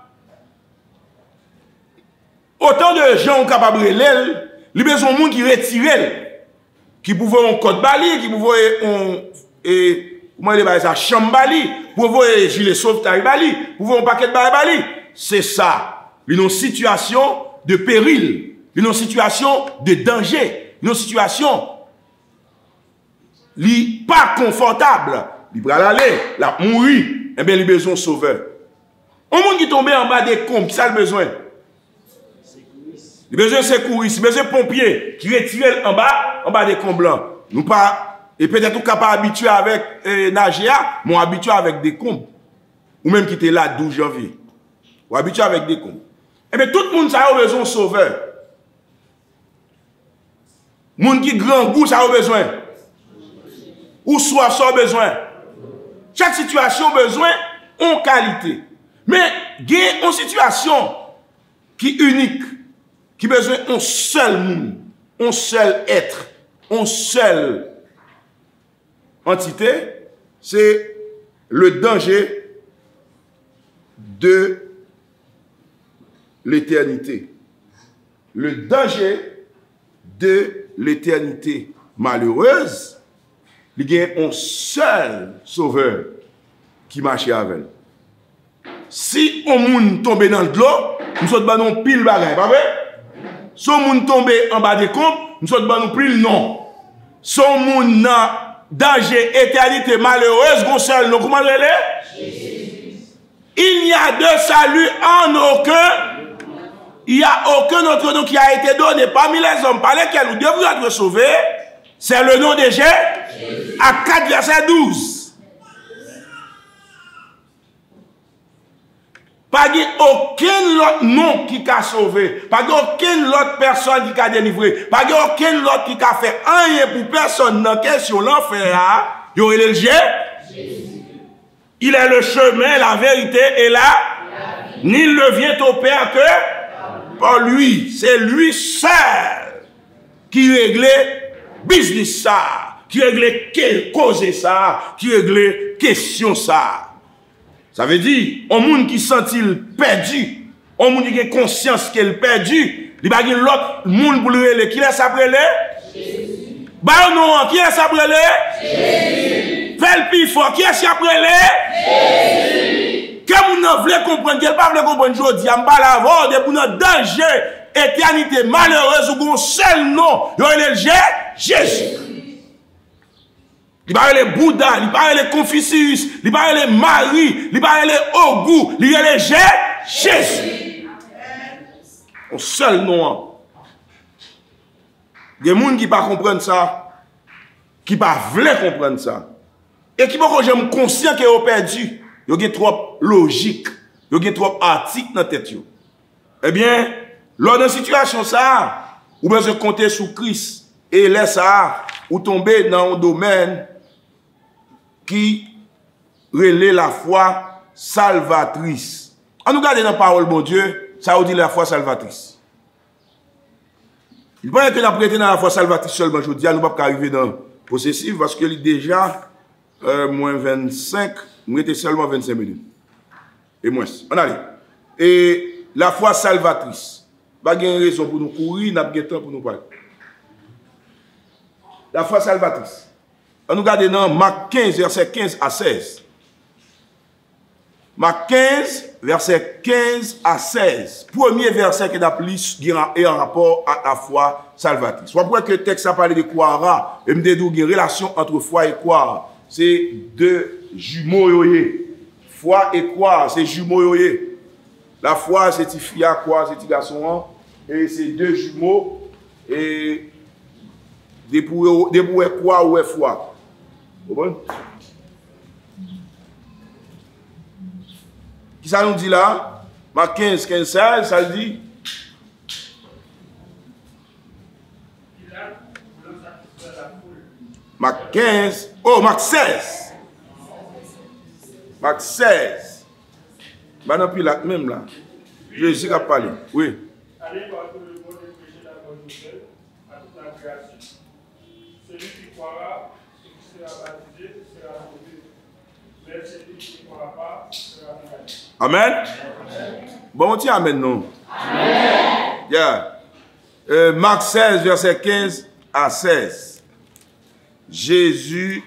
Autant de gens capables de l'aile, il y a besoin de monde qui retire. qui pouvait un code bali, qui pouvait comment il dit ça, chambre bali, pouvait gilet sauvetage bali, pouvait un paquet de bali. C'est ça. Une situation de péril, une situation de danger, une situation pas confortable. Il va aller, la mourir, et bien il a besoin de sauveur. Un monde qui tombe en bas des comptes, qui a le besoin? Il a besoin de secouristes, il a besoin de pompiers qui retirent en bas des comptes blancs. Nous pas, et peut-être qu'on n'est pas habitué avec Nagéa, mais on est habitué avec des comptes. Ou même qui était là 12 janvier. On est habitué avec des comptes. Eh bien, tout le monde a besoin de sauveur. Le monde qui grand goût, ça a besoin. Ou soit ça a besoin. Chaque situation a besoin en qualité. Mais il y a une situation qui est unique, qui a besoin d'un seul monde, un seul être, une seule entité, c'est le danger de l'éternité. Le danger de l'éternité malheureuse, il y a un seul sauveur qui marche avec elle. Si on moun tombe dans l'eau, nous sommes dans pile bagaille, pas vrai? Si on moun tombe en bas des comptes, nous sommes dans pile non. Si on moun dans danger, éternité malheureuse, on seul non, comment elle est? Il n'y a de salut en aucun. Il n'y a aucun autre nom qui a été donné parmi les hommes par lesquels nous devons être sauvés. C'est le nom de Jésus. À 4 verset 12. Pas aucun autre nom qui a sauvé. Pas aucune autre personne qui a délivré. Pas aucun autre qui a fait rien pour personne dans la question l'enfer. Il est le Jésus. Il est le chemin, la vérité et la vie. Nul ne vient au Père que par lui. C'est lui seul qui réglait business ça, qui réglait cause ça, qui réglait question ça. Ça veut dire, un monde qui sent-il perdu, un monde qui a conscience qu'il est perdu, il va y avoir l'autre monde pour le qui laisse après le Jésus. Bah non, qui laisse après le Jésus. Fais le plus fort, qui laisse après le Jésus. Que vous ne voulez comprendre, qu'elle ne veut comprendre aujourd'hui, on va l'avoir, de pour notre danger, éternité malheureuse, ou un seul nom, il y a le Jésus. Il parle les Bouddha, il parle les Confucius, il parle les Marie, il parle les Ogou, il y a les Jésus. Un seul nom. Il y a des gens qui ne comprennent pas ça, qui ne veulent comprendre ça. Et qui ne sont pas conscients qu'ils ont perdu. Il y a trop logique, il y a trop article dans la tête. Eh bien, lors d'une situation ça, vous devez compter sur Christ. Et là, ça, vous tombez dans un domaine qui relaie la foi salvatrice. On nous regarde dans la parole, bon Dieu, ça vous dit la foi salvatrice. Il paraît que nous prêté dans la foi salvatrice seulement, je dis, nous ne pouvons pas arriver dans possessif parce que déjà, moins 25, nous étions seulement 25 minutes. Et moins. On allait. Et la foi salvatrice. Pas de raison pour nous courir, n'a pas de temps pour nous parler. La foi salvatrice. On nous regarde dans Marc 15, verset 15 à 16. Marc 15, verset 15 à 16. Premier verset qui est en rapport à la foi salvatrice. Soit pour que le texte a parlé de croire, et me dit une relation entre foi et croire. C'est deux jumeaux yoyé. Foi et croire, c'est jumeaux yoyé. La foi, c'est fille à croire, c'est garçon. Et c'est deux jumeaux. Et des pour croire ou foi. Bon? Qui ça nous dit là? Marc 15, 15, 16, ça dit. Marc 15. Oh, Marc 16. Marc 16. Ben non, puis là, même là. Jésus a parlé. Oui. Allez voir tout le monde et prêcher la bonne nouvelle à toute la création. Celui qui croira et qui sera baptisé sera sauvé. Mais celui qui ne croira pas sera condamné. Amen. Bon, on dit amen, non? Amen. Yeah. Marc 16, verset 15 à 16. Jésus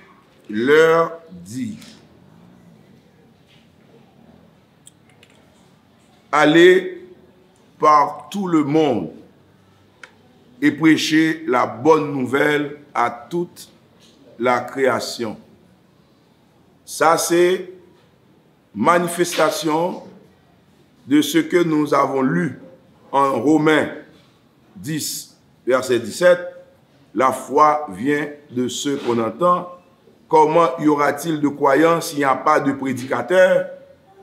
leur dit, allez par tout le monde et prêchez la bonne nouvelle à toute la création. Ça, c'est manifestation de ce que nous avons lu en Romains 10, verset 17. La foi vient de ce qu'on entend. Comment y aura-t-il de croyants s'il n'y a pas de prédicateurs?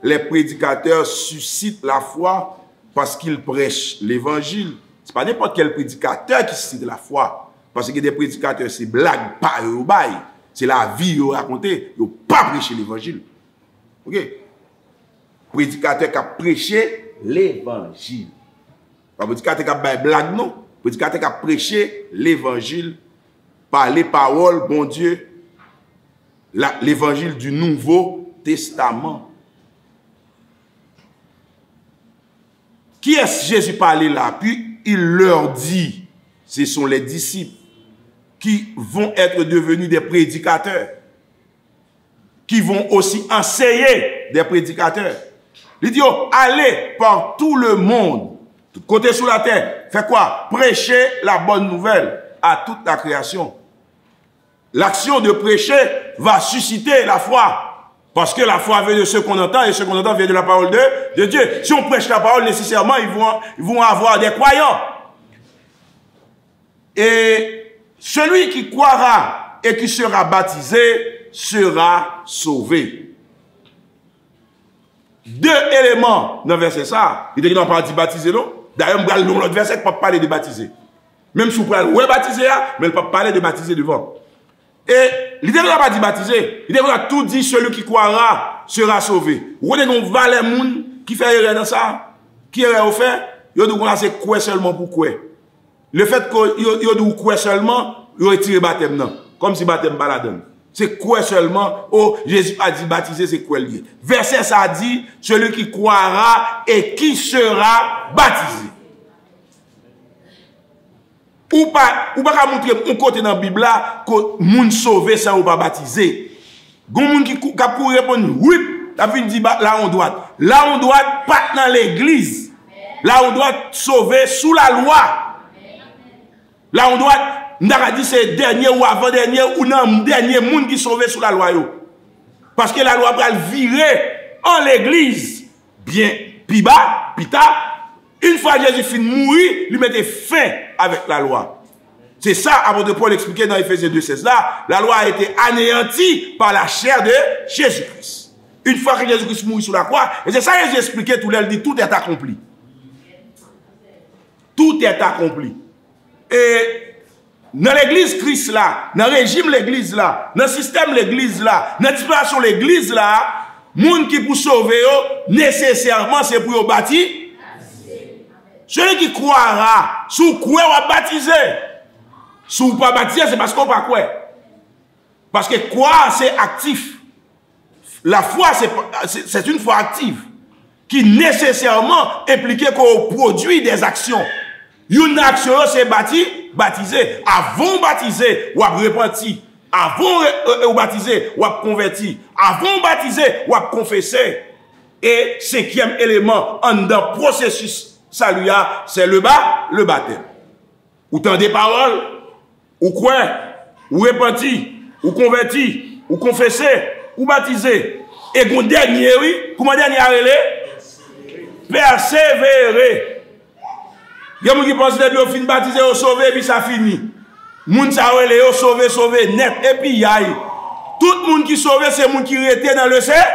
Les prédicateurs suscitent la foi parce qu'ils prêchent l'évangile. Ce n'est pas n'importe quel prédicateur qui suscite la foi. Parce que des prédicateurs, c'est blague, pas eux au bail. C'est la vie qu'ils racontent. Ils n'ont pas prêché l'évangile. Ok? Prédicateur qui a prêché l'évangile. Pas prédicateur qui a fait blague, non. Prédicateur qui a prêché l'évangile par les paroles, bon Dieu, l'évangile du Nouveau Testament. Qui est-ce que Jésus parlait là? Puis il leur dit, ce sont les disciples qui vont être devenus des prédicateurs, qui vont aussi enseigner des prédicateurs. Il dit, oh, allez par tout le monde, tout côté sous la terre, fait quoi? Prêcher la bonne nouvelle à toute la création. L'action de prêcher va susciter la foi. Parce que la foi vient de ce qu'on entend et ce qu'on entend vient de la parole de Dieu. Si on prêche la parole, nécessairement, ils vont avoir des croyants. Et celui qui croira et qui sera baptisé sera sauvé. Deux éléments dans le verset ça. Il dit qu'il n'a pas dit baptiser, non? D'ailleurs, dans l'autre verset, il ne peut pas parler de baptiser. Même si vous pouvez baptiser, mais il ne peut pas parler de baptiser devant. Et l'idée n'a pas dit baptiser. L'idée n'a tout dit celui qui croira sera sauvé. Vous connaissez qu'on va les gens qui fait erreur dans ça, qui erreur au fait, ils disent qu'on c'est quoi seulement pour quoi. Le fait qu'ils disent quoi seulement, ils retirent le baptême, non. Comme si baptême pas la donne. C'est quoi seulement, oh, Jésus a dit baptiser, c'est quoi lié. Verset ça dit, celui qui croira et qui sera baptisé. Ou pas montrer un côté dans la Bible là que moun sauvé sans ou pas baptisé. Gon moun qui pour répondre oui, la fin dit là on doit. Là on doit pas dans l'église. Là on doit sauver sous la loi. Là on doit n'a dit c'est dernier ou avant dernier ou non dernier moun qui sauvé sous la loi yo. Parce que la loi va le virer en l'église. Bien piba, pita. Une fois Jésus finit de mourir, il mettait fin avec la loi. C'est ça, apôtre Paul expliquait dans Éphésiens 2,16 là, la loi a été anéantie par la chair de Jésus-Christ. Une fois que Jésus-Christ mourit sur la croix, et c'est ça que j'ai expliqué tout l'heure, dit tout est accompli. Tout est accompli. Et dans l'église Christ là, dans le régime l'église là, dans le système l'église là, dans la dispensation l'église là, monde qui pour sauver, nécessairement c'est pour bâtir. Celui qui croira, sous quoi on va baptiser. Sous pas baptiser, c'est parce qu'on pas quoi. Parce que croire, c'est actif. La foi, c'est une foi active. Qui nécessairement implique qu'on produit des actions. Une action, c'est baptiser. Avant baptiser, ou repenti. Avant baptiser, ou converti. Avant baptiser, ou confesser. Et cinquième élément, en dans le processus salut, c'est le baptême. Ou tant des paroles, ou quoi, ou repenti, ou converti, ou confessé, ou baptisé. Et mon dernier, oui, comment dernier a relé? Persévérer. Il y a des gens qui pensent que vous finissez baptisé, vous sauvez, et puis ça finit. Moun sa relé, vous sauvez, net, et puis yaï. Tout le monde qui sauve, c'est le monde qui était dans le Seigneur.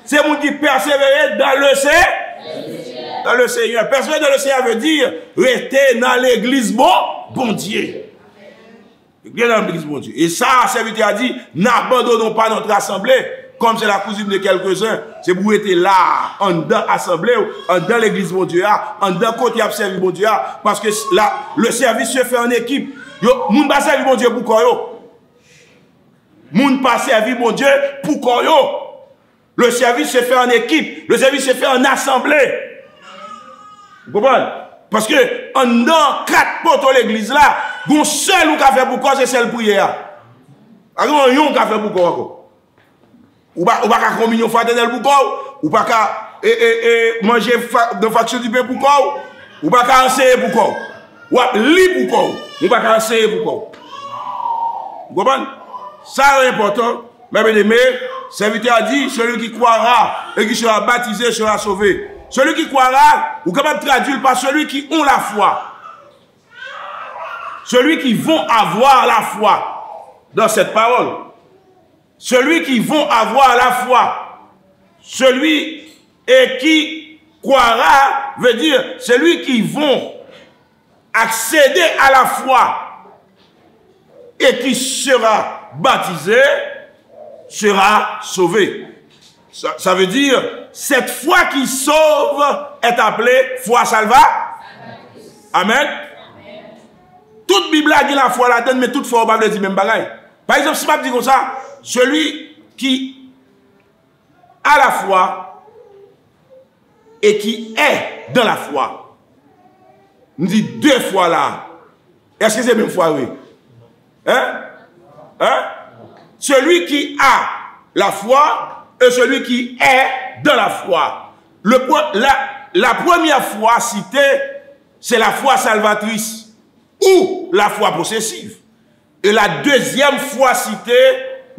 C'est le monde qui persévère dans le Seigneur. Dans le Seigneur. Persévérer dans le Seigneur veut dire rester dans l'église bon Dieu. Bien dans l'église bon Dieu. Et ça, serviteur a dit, n'abandonnons pas notre assemblée, comme c'est la cousine de quelques-uns. C'est pour être là, en dedans l'assemblée, en dedans l'église bon Dieu, en dedans côté à servir bon Dieu, parce que là, le service se fait en équipe. Moun pas servir bon Dieu pour quoi yo? Moun pas servir bon Dieu pour quoi yo? Le service se fait en équipe. Le service se fait en assemblée. Vous comprenez? Parce que en dans 4 poteaux l'église là, gon seul ou ka fait pour quoi c'est celle prière. A gon yon ka fait pour quoi encore. Ou pas ka communion fraternelle pour quoi, ou pas ka manger de faction du pain pour quoi, ou pas ka enseigner pour quoi. Ou li pour quoi, ou pas ka enseigner pour quoi. Vous comprenez? Ça est important. Mais bien aimé, serviteur a dit, celui qui croira et qui sera baptisé sera sauvé. Celui qui croira, ou capable de traduire par celui qui ont la foi. Celui qui vont avoir la foi dans cette parole. Celui qui vont avoir la foi. Celui et qui croira veut dire celui qui vont accéder à la foi et qui sera baptisé sera sauvé. Ça veut dire, cette foi qui sauve est appelée foi salva. Amen. Toute Bible a dit la foi la donne, mais toute foi on va dire même bagaille. Par exemple, si je dis comme ça, celui qui a la foi et qui est dans la foi. On dit deux fois là. Est-ce que c'est même foi, oui? Hein? Hein? Celui qui a la foi et celui qui est dans la foi. La première foi citée, c'est la foi salvatrice ou la foi possessive. Et la deuxième foi citée,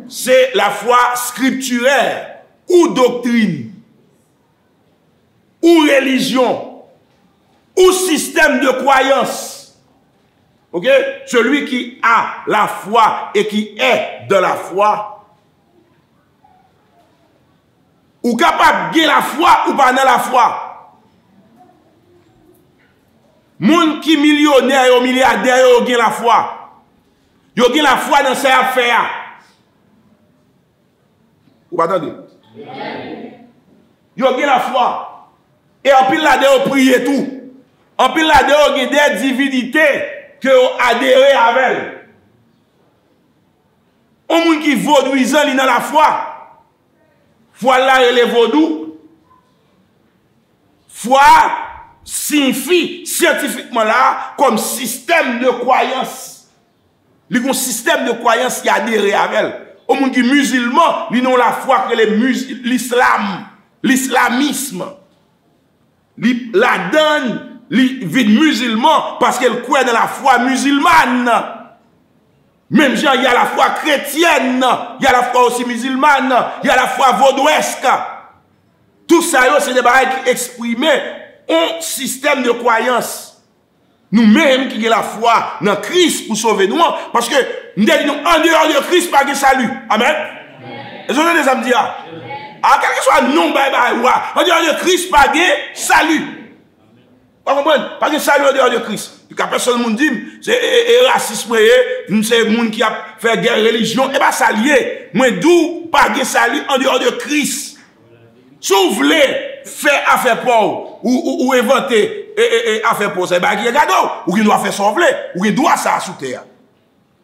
c'est la foi scripturaire ou doctrine ou religion ou système de croyance. Ok? Celui qui a la foi et qui est de la foi, ou capable de la foi ou pas dans la foi. Moun qui millionnaire ou milliardaire yo gen la foi. Yo gen la foi dans ses affaires. Ou pas attendez? Yo gen la foi. Et en pile là de prier tout. En pile là de gen des divinités que vous adhérez avec elle. Un monde qui vaudouisant dans la foi. Foi là et les vaudous. Foi signifie scientifiquement là comme système de croyance. Il y a un système de croyance qui adhéré avec elle. Au monde qui musulman, ils n'ont la foi que l'islam, l'islamisme. La donne vie musulman parce qu'elle croit dans la foi musulmane. Même genre, il y a la foi chrétienne, il y a la foi aussi musulmane, il y a la foi vaudouesque. Tout ça, c'est des barrières qui expriment un système de croyance. Nous-mêmes qui avons la foi dans Christ pour sauver nous, parce que nous disons en dehors de Christ, pas de salut. Amen. Et je veux dire, quel que soit le nom, en dehors de Christ, pas de salut. Vous comprenez? Pas de salut en dehors de Christ. Quand personne ne dit, c'est racisme, c'est le monde qui a fait guerre religion, et bien ça lié. Moi, d'où pas de salut en dehors de Christ. Si vous voulez faire affaire pour ou inventer affaire pour ça, c'est un cadeau. Ou qui doit faire son volet, ou qui doit ça sous terre.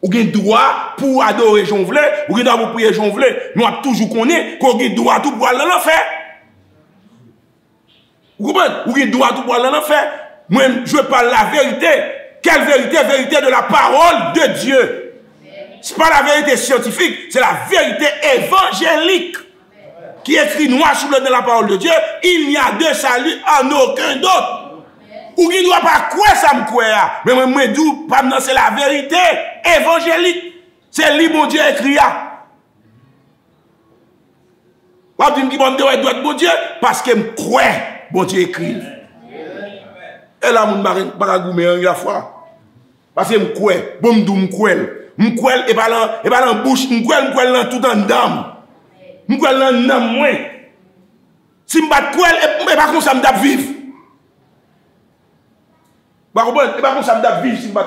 Ou qui doit pour adorer Jean volet, ou qui doit pour prier Jean volet. Nous avons toujours connu qu'on doit tout pour aller l'enfer. Vous comprenez? Ou qui doit tout pour aller l'enfer. Moi, je parle la vérité. Quelle vérité? Vérité de la parole de Dieu. Ce n'est pas la vérité scientifique, c'est la vérité évangélique. Qui écrit noir sur blanc dans la parole de Dieu. Il n'y a de salut en aucun d'autre. Ou qui ne doit pas croire ça me croire. Mais moi, d'où pas c'est la vérité évangélique. C'est lui, mon Dieu, écrit. Vous dites que doit être bon Dieu parce que me croit, bon Dieu écrit. Et là, mon mari, il la foi. Parce que me croit, bon me croit. Me croit, et pas dans bouche, me croit dans tout en dame. Je suis dans moi. Si je ne suis pas comme ça, je vais vivre. Je ne suis pas comme ça, je vais vivre si je ne suis pas.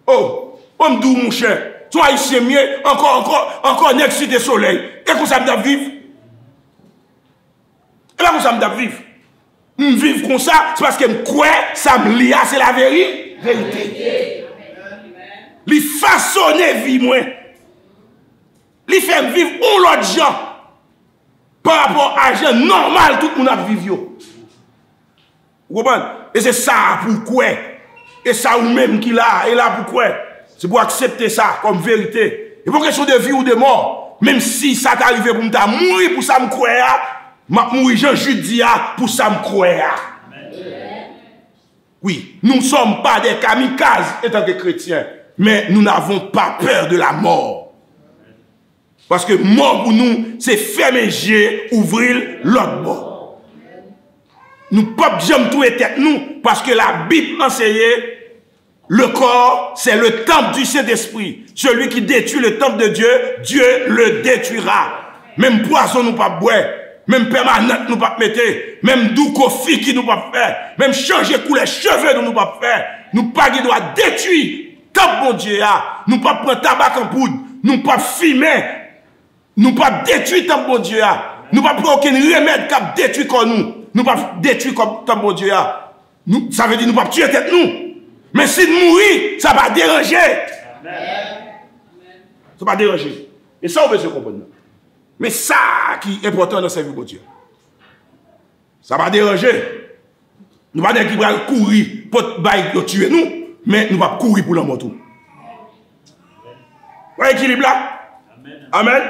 Oh, on me dit, mon cher, tu as ici mieux, encore un excité soleil. Et comme ça, je vais vivre. Et comme ça, je vais vivre. Je vivre comme ça, c'est parce que je crois, ça me lie, c'est la vérité. Il façonne la vie, moi. Il fait vivre ou l'autre gens par rapport à gens normal tout le monde a vécu. Vous comprenez? Et c'est ça pourquoi Et ça ou même qui là, et là pourquoi? C'est pour accepter ça comme vérité. Et pour question de vie ou de mort, même si ça t'arrive pour me mourir pour ça me croire, m'a mourir Jean-Jude dit pour ça me croire. Oui, nous ne sommes pas des kamikazes étant que chrétiens, mais nous n'avons pas peur de la mort. Parce que mort pour nous, c'est fermer les yeux, ouvrir l'autre bord. Nous ne pouvons pas jamais tout tête nous, parce que la Bible enseignait, le corps, c'est le temple du Saint-Esprit. Celui qui détruit le temple de Dieu, Dieu le détruira. Même poison nous pas boire, même permanente nous pas mettre, même doux coffee qui nous pas faire, même changer couleur cheveux nous pas faire. Nous pas qui doit détruire temple bon Dieu a. Nous pas prendre tabac en poudre, nous pas fumer, nous pas détruire temple bon Dieu a. Nous pas prendre aucun remède qui détruit comme nous. Nous pas détruire comme temple bon Dieu a. Nous, ça veut dire nous pas tuer tête nous. Mais si nous mourir, ça va déranger. Ça va déranger. Et ça, on veut se comprendre. Mais ça qui est important dans cette vie de Dieu. Ça va déranger. Nous ne va pas courir pour tuer nous, mais nous ne va pas courir pour la mort. Vous voyez l'équilibre là? Amen.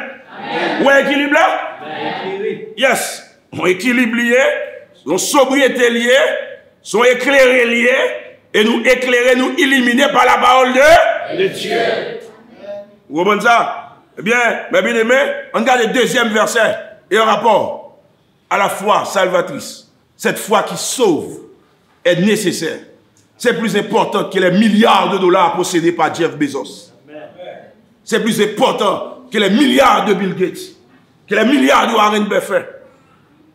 Vous voyez l'équilibre là? Yes. On équilibre lié, son sobriété liée, son éclairé lié. Et nous éclairer, nous illuminer par la parole de Dieu. Vous comprenez ça? Eh bien, mes bien-aimés, on regarde le deuxième verset et un rapport à la foi salvatrice. Cette foi qui sauve est nécessaire. C'est plus important que les milliards de dollars possédés par Jeff Bezos. C'est plus important que les milliards de Bill Gates, que les milliards de Warren Buffett,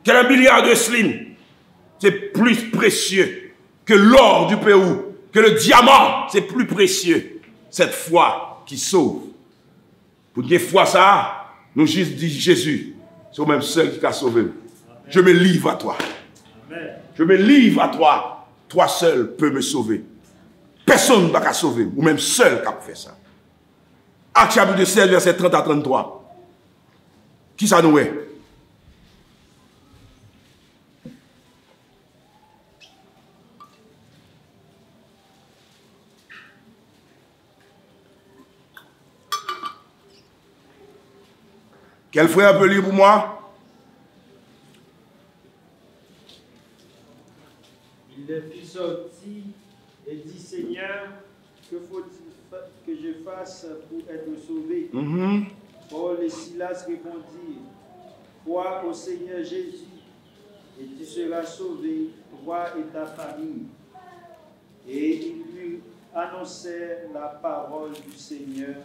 que les milliards de Slim. C'est plus précieux que l'or du Pérou, que le diamant, c'est plus précieux. Cette foi qui sauve. Pour dire foi ça, nous dit Jésus, c'est le même seul qui t'a sauvé. Je me livre à toi. Je me livre à toi. Toi seul peux me sauver. Personne ne va sauver, ou même seul qui a fait ça. Acte chapitre 16, verset 30 à 33. Qui ça nous est? Quel frère peut lire pour moi? Il les fit sortir et dit, Seigneur, que faut-il que je fasse pour être sauvé? Paul et Silas répondirent, crois au Seigneur Jésus, et tu seras sauvé, toi et ta famille. Et ils lui annoncèrent la parole du Seigneur,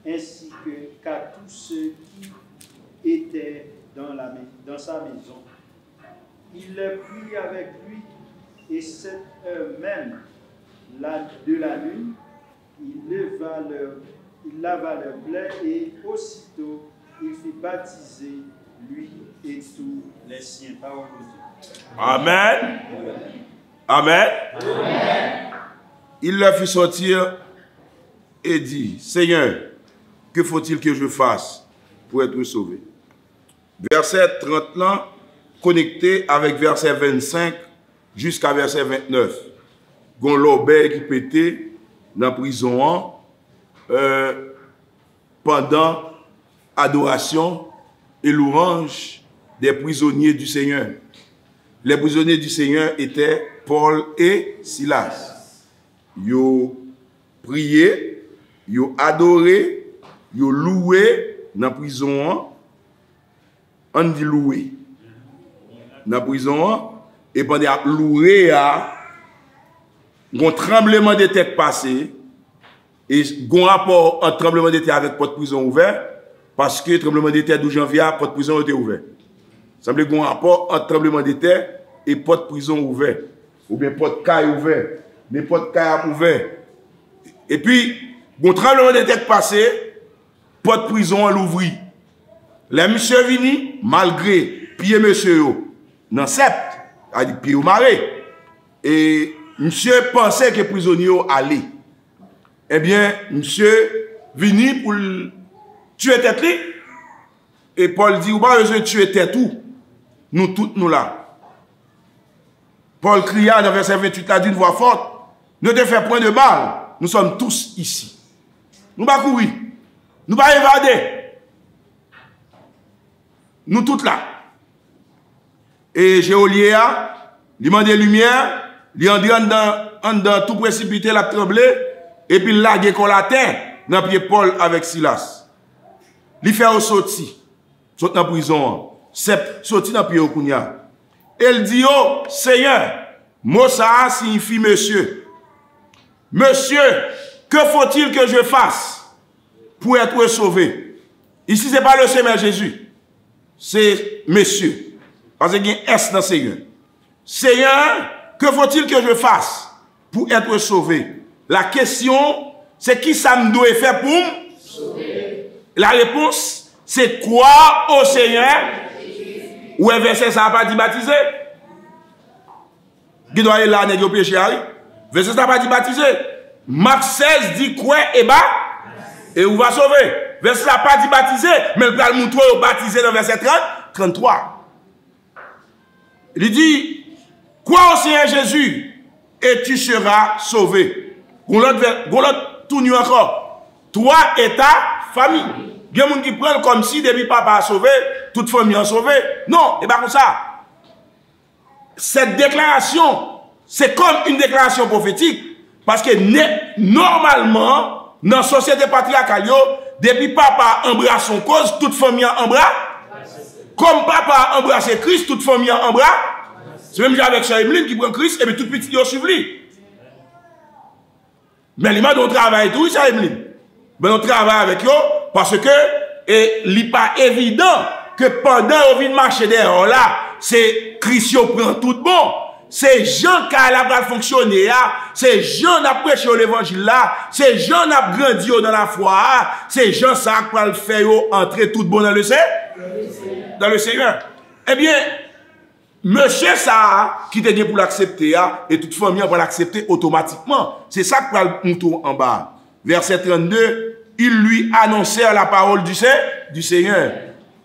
ainsi qu'à tous ceux qui étaient dans sa maison. Il les prit avec lui, et cette heure même de la nuit, il lava leur plaie, et aussitôt il fit baptiser lui et tous les siens. Parole de Dieu. Amen. Amen. Amen. Il leur fit sortir et dit, Seigneur, que faut-il que je fasse pour être sauvé? Verset 30 là, connecté avec verset 25 jusqu'à verset 29. Gon l'obé qui pétait dans la prison pendant adoration et louange des prisonniers du Seigneur. Les prisonniers du Seigneur étaient Paul et Silas. Ils priaient, ils adoraient, ils louaient dans la prison. On dit louer. Dans la prison, et pendant louer, il y a un tremblement de terre passé, et un rapport entre tremblement de terre avec porte prison ouvert, parce que le tremblement de terre 12 janvier, porte prison était ouvert. Ça semble qu'il y a un rapport entre tremblement de terre et porte prison ouvert, ou bien porte caille ouvert, mais porte caille ouvert. Et puis, un tremblement de terre passé, porte prison l'ouvrit. Les monsieur vini, malgré pied monsieur dans sept, a dit pied au marais. Et monsieur pensait que prisonnier allait. Eh bien, monsieur vini pour tuer tête li. Et Paul dit, ou pas besoin de tuer tête tout. Nous tous nous là. Paul cria dans verset 28 là d'une voix forte, ne te fais point de mal. Nous sommes tous ici. Nous pas courir. Nous pas évader. Nous toutes là. Et Géolia, il demande des lumières, il entre dans tout précipité, la tremblé, et puis il l'a qu'on la terre dans le pied Paul avec Silas. Il fait au sorti, dans la prison, sorti dans le pied au Kounia. Elle dit, oh Seigneur, mot ça signifie monsieur. Monsieur, que faut-il que je fasse pour être sauvé? Ici, ce n'est pas le Seigneur Jésus, c'est monsieur. Parce qu'il y a un S dans Seigneur. Seigneur, que faut-il que je fasse pour être sauvé? La question, c'est qui ça me doit faire pour me sauver? La réponse, c'est quoi au Seigneur? Ou un verset, ça n'a pas dit baptiser? Qui doit aller là, n'est-ce pas péché? Verset, ça n'a pas dit baptiser. Marc 16 dit quoi? Et bah, et où va sauver? Verset, ça n'a pas dit baptiser, mais le pral montrer au baptisé dans verset 33. Il dit, crois au Seigneur Jésus et tu seras sauvé. L'autre tourne encore. Toi et ta famille. Il y a des gens qui prennent comme si depuis papa a sauvé, toute famille a sauvé. Non, et pas comme ça. Cette déclaration, c'est comme une déclaration prophétique. Parce que normalement, dans la société patriarcale, depuis papa embrasse son cause, toute famille embrasse. Comme papa a embrassé Christ, toute famille a embrassé. C'est même avec Sœur Emeline qui prend Christ et puis tout petit qui suivent lui. Mais il m'a donné travail tout, Sœur Emeline. Mais on travaille avec eux parce que il n'est pas évident que pendant qu'on vient marcher derrière là, c'est Christ qui prend tout bon. C'est Jean qui a fonctionné là, c'est Jean qui a prêché l'évangile là, c'est Jean qui a grandi dans la foi, c'est Jean qui a fait entrer tout bon dans le Seigneur. Dans le Seigneur. Eh bien, monsieur ça, qui te dit pour l'accepter, et toute famille va l'accepter automatiquement. C'est ça que va le mouton en bas. Verset 32, ils lui annoncèrent la parole du Seigneur.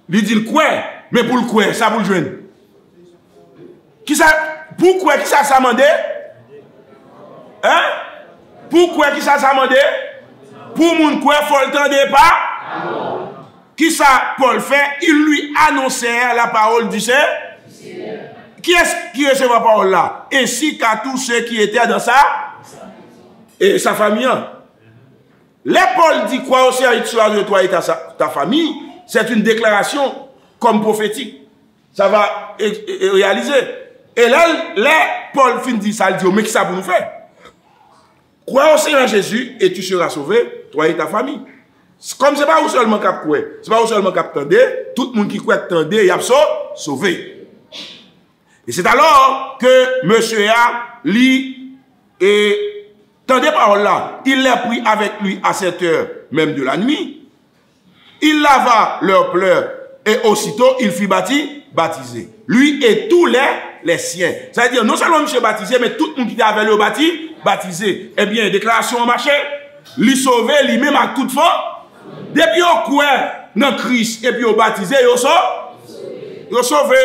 Il dit quoi? Mais pour le quoi? Ça pour le joindre. Qui ça? Pourquoi qui ça demandé? Hein? Pourquoi qui ça demandé? Pour mon quoi faut le tendre pas? Qui ça Paul fait? Il lui annonçait la parole du Seigneur. Qui est-ce qui recevait la parole là? Ainsi qu'à tous ceux qui étaient dans sa famille. Les Paul dit quoi au Seigneur de toi et ta famille? C'est une déclaration comme prophétique. Ça va réaliser. Et là, Paul fin dit ça, il dit, mais qui ça pour nous faire? Crois au Seigneur Jésus et tu seras sauvé, toi et ta famille. Comme ce n'est pas seulement cap croire, ce n'est pas seulement cap tendre, tout le monde qui croit tendre, il a sauvé. Et c'est alors que monsieur a lit et tendez parole là, il l'a pris avec lui à cette heure même de la nuit. Il lava leurs pleurs et aussitôt il fut baptisé. Lui et tous les siens. C'est-à-dire non seulement monsieur baptisé, mais tout le monde qui était avec lui baptisé. Eh bien, déclaration en marché, lui sauvé, lui même à toute force. Depuis au coin dans Christ et puis au baptisé, il sauvé.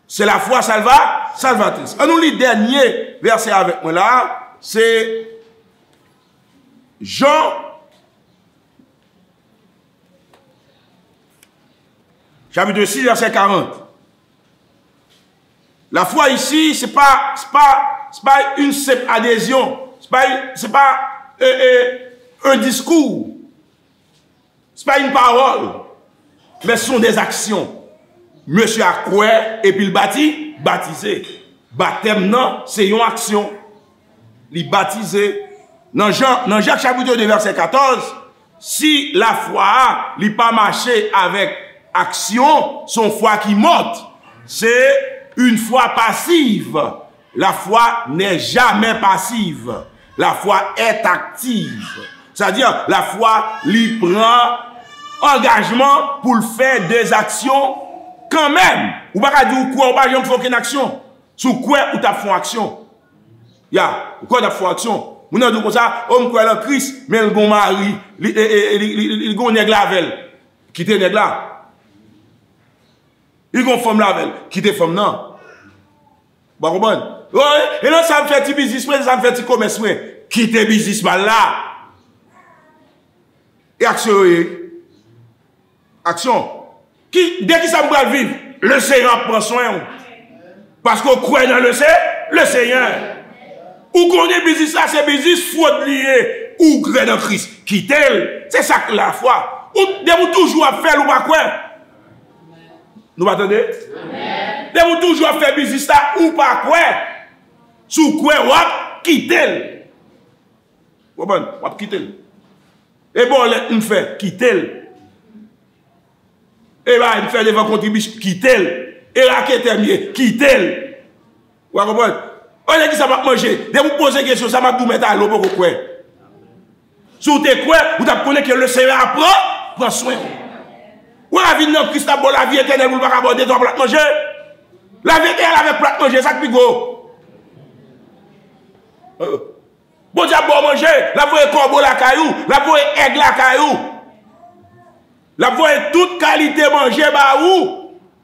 C'est la foi salvatrice. On nous lit le dernier verset avec moi là, c'est Jean chapitre 6 verset 40. La foi ici, c'est pas une simple adhésion, c'est pas un discours. Ce n'est pas une parole, mais ce sont des actions. Monsieur a cru et puis il baptisé. Baptême, non, c'est une action. Il baptisé. Dans Jacques chapitre 2, verset 14, si la foi n'a pas marché avec action, son foi qui monte, c'est une foi passive. La foi n'est jamais passive. La foi est active. C'est-à-dire, la foi lui prend engagement pour faire des actions quand même. Ou pas dire quoi, ou pas dire qu'il faut une action. Sous quoi ou tu as fait action? Quoi tu as fait action? Vous n'avez pas dit comme ça, homme quoi le Christ, mais le bon mari, il a un nègre lavel, qui était nègre là. Il a une femme lavel, qui était femme non. Vous comprenez? Et là, ça me fait petit business, ça me fait petit commerce. Quittez business là. Et action. Action. Dès que ça me va vivre, le Seigneur prend soin. Parce qu'on croit dans le Seigneur. Ou qu'on est business là, c'est business faute lié. Ou croit dans Christ. Quittez. C'est ça que la foi. Ou devez toujours faire ou pas quoi. Nous attendez? Devez toujours faire business là ou pas quoi. Sous quoi ou quittez. Ou quittez. Et bon, on fait quittez. Et là, il fait des contributions, quittez. Et là, qui est mieux, quittez. Vous comprenez? On a dit ça va manger. Dès que vous posez des questions, ça va vous mettre à l'eau pour quoi. Si vous êtes quoi, vous avez que le Seigneur apprend, prend soin. Ou la vie de Christ, la vie éternelle, vous ne pouvez pas aborder dans le plat manger. La vie éternelle avec plat manger, ça qui go. Bon Dieu, bon manger, la voie corbeau la caillou, la voie aigle la caillou. La voie toute qualité manger, bah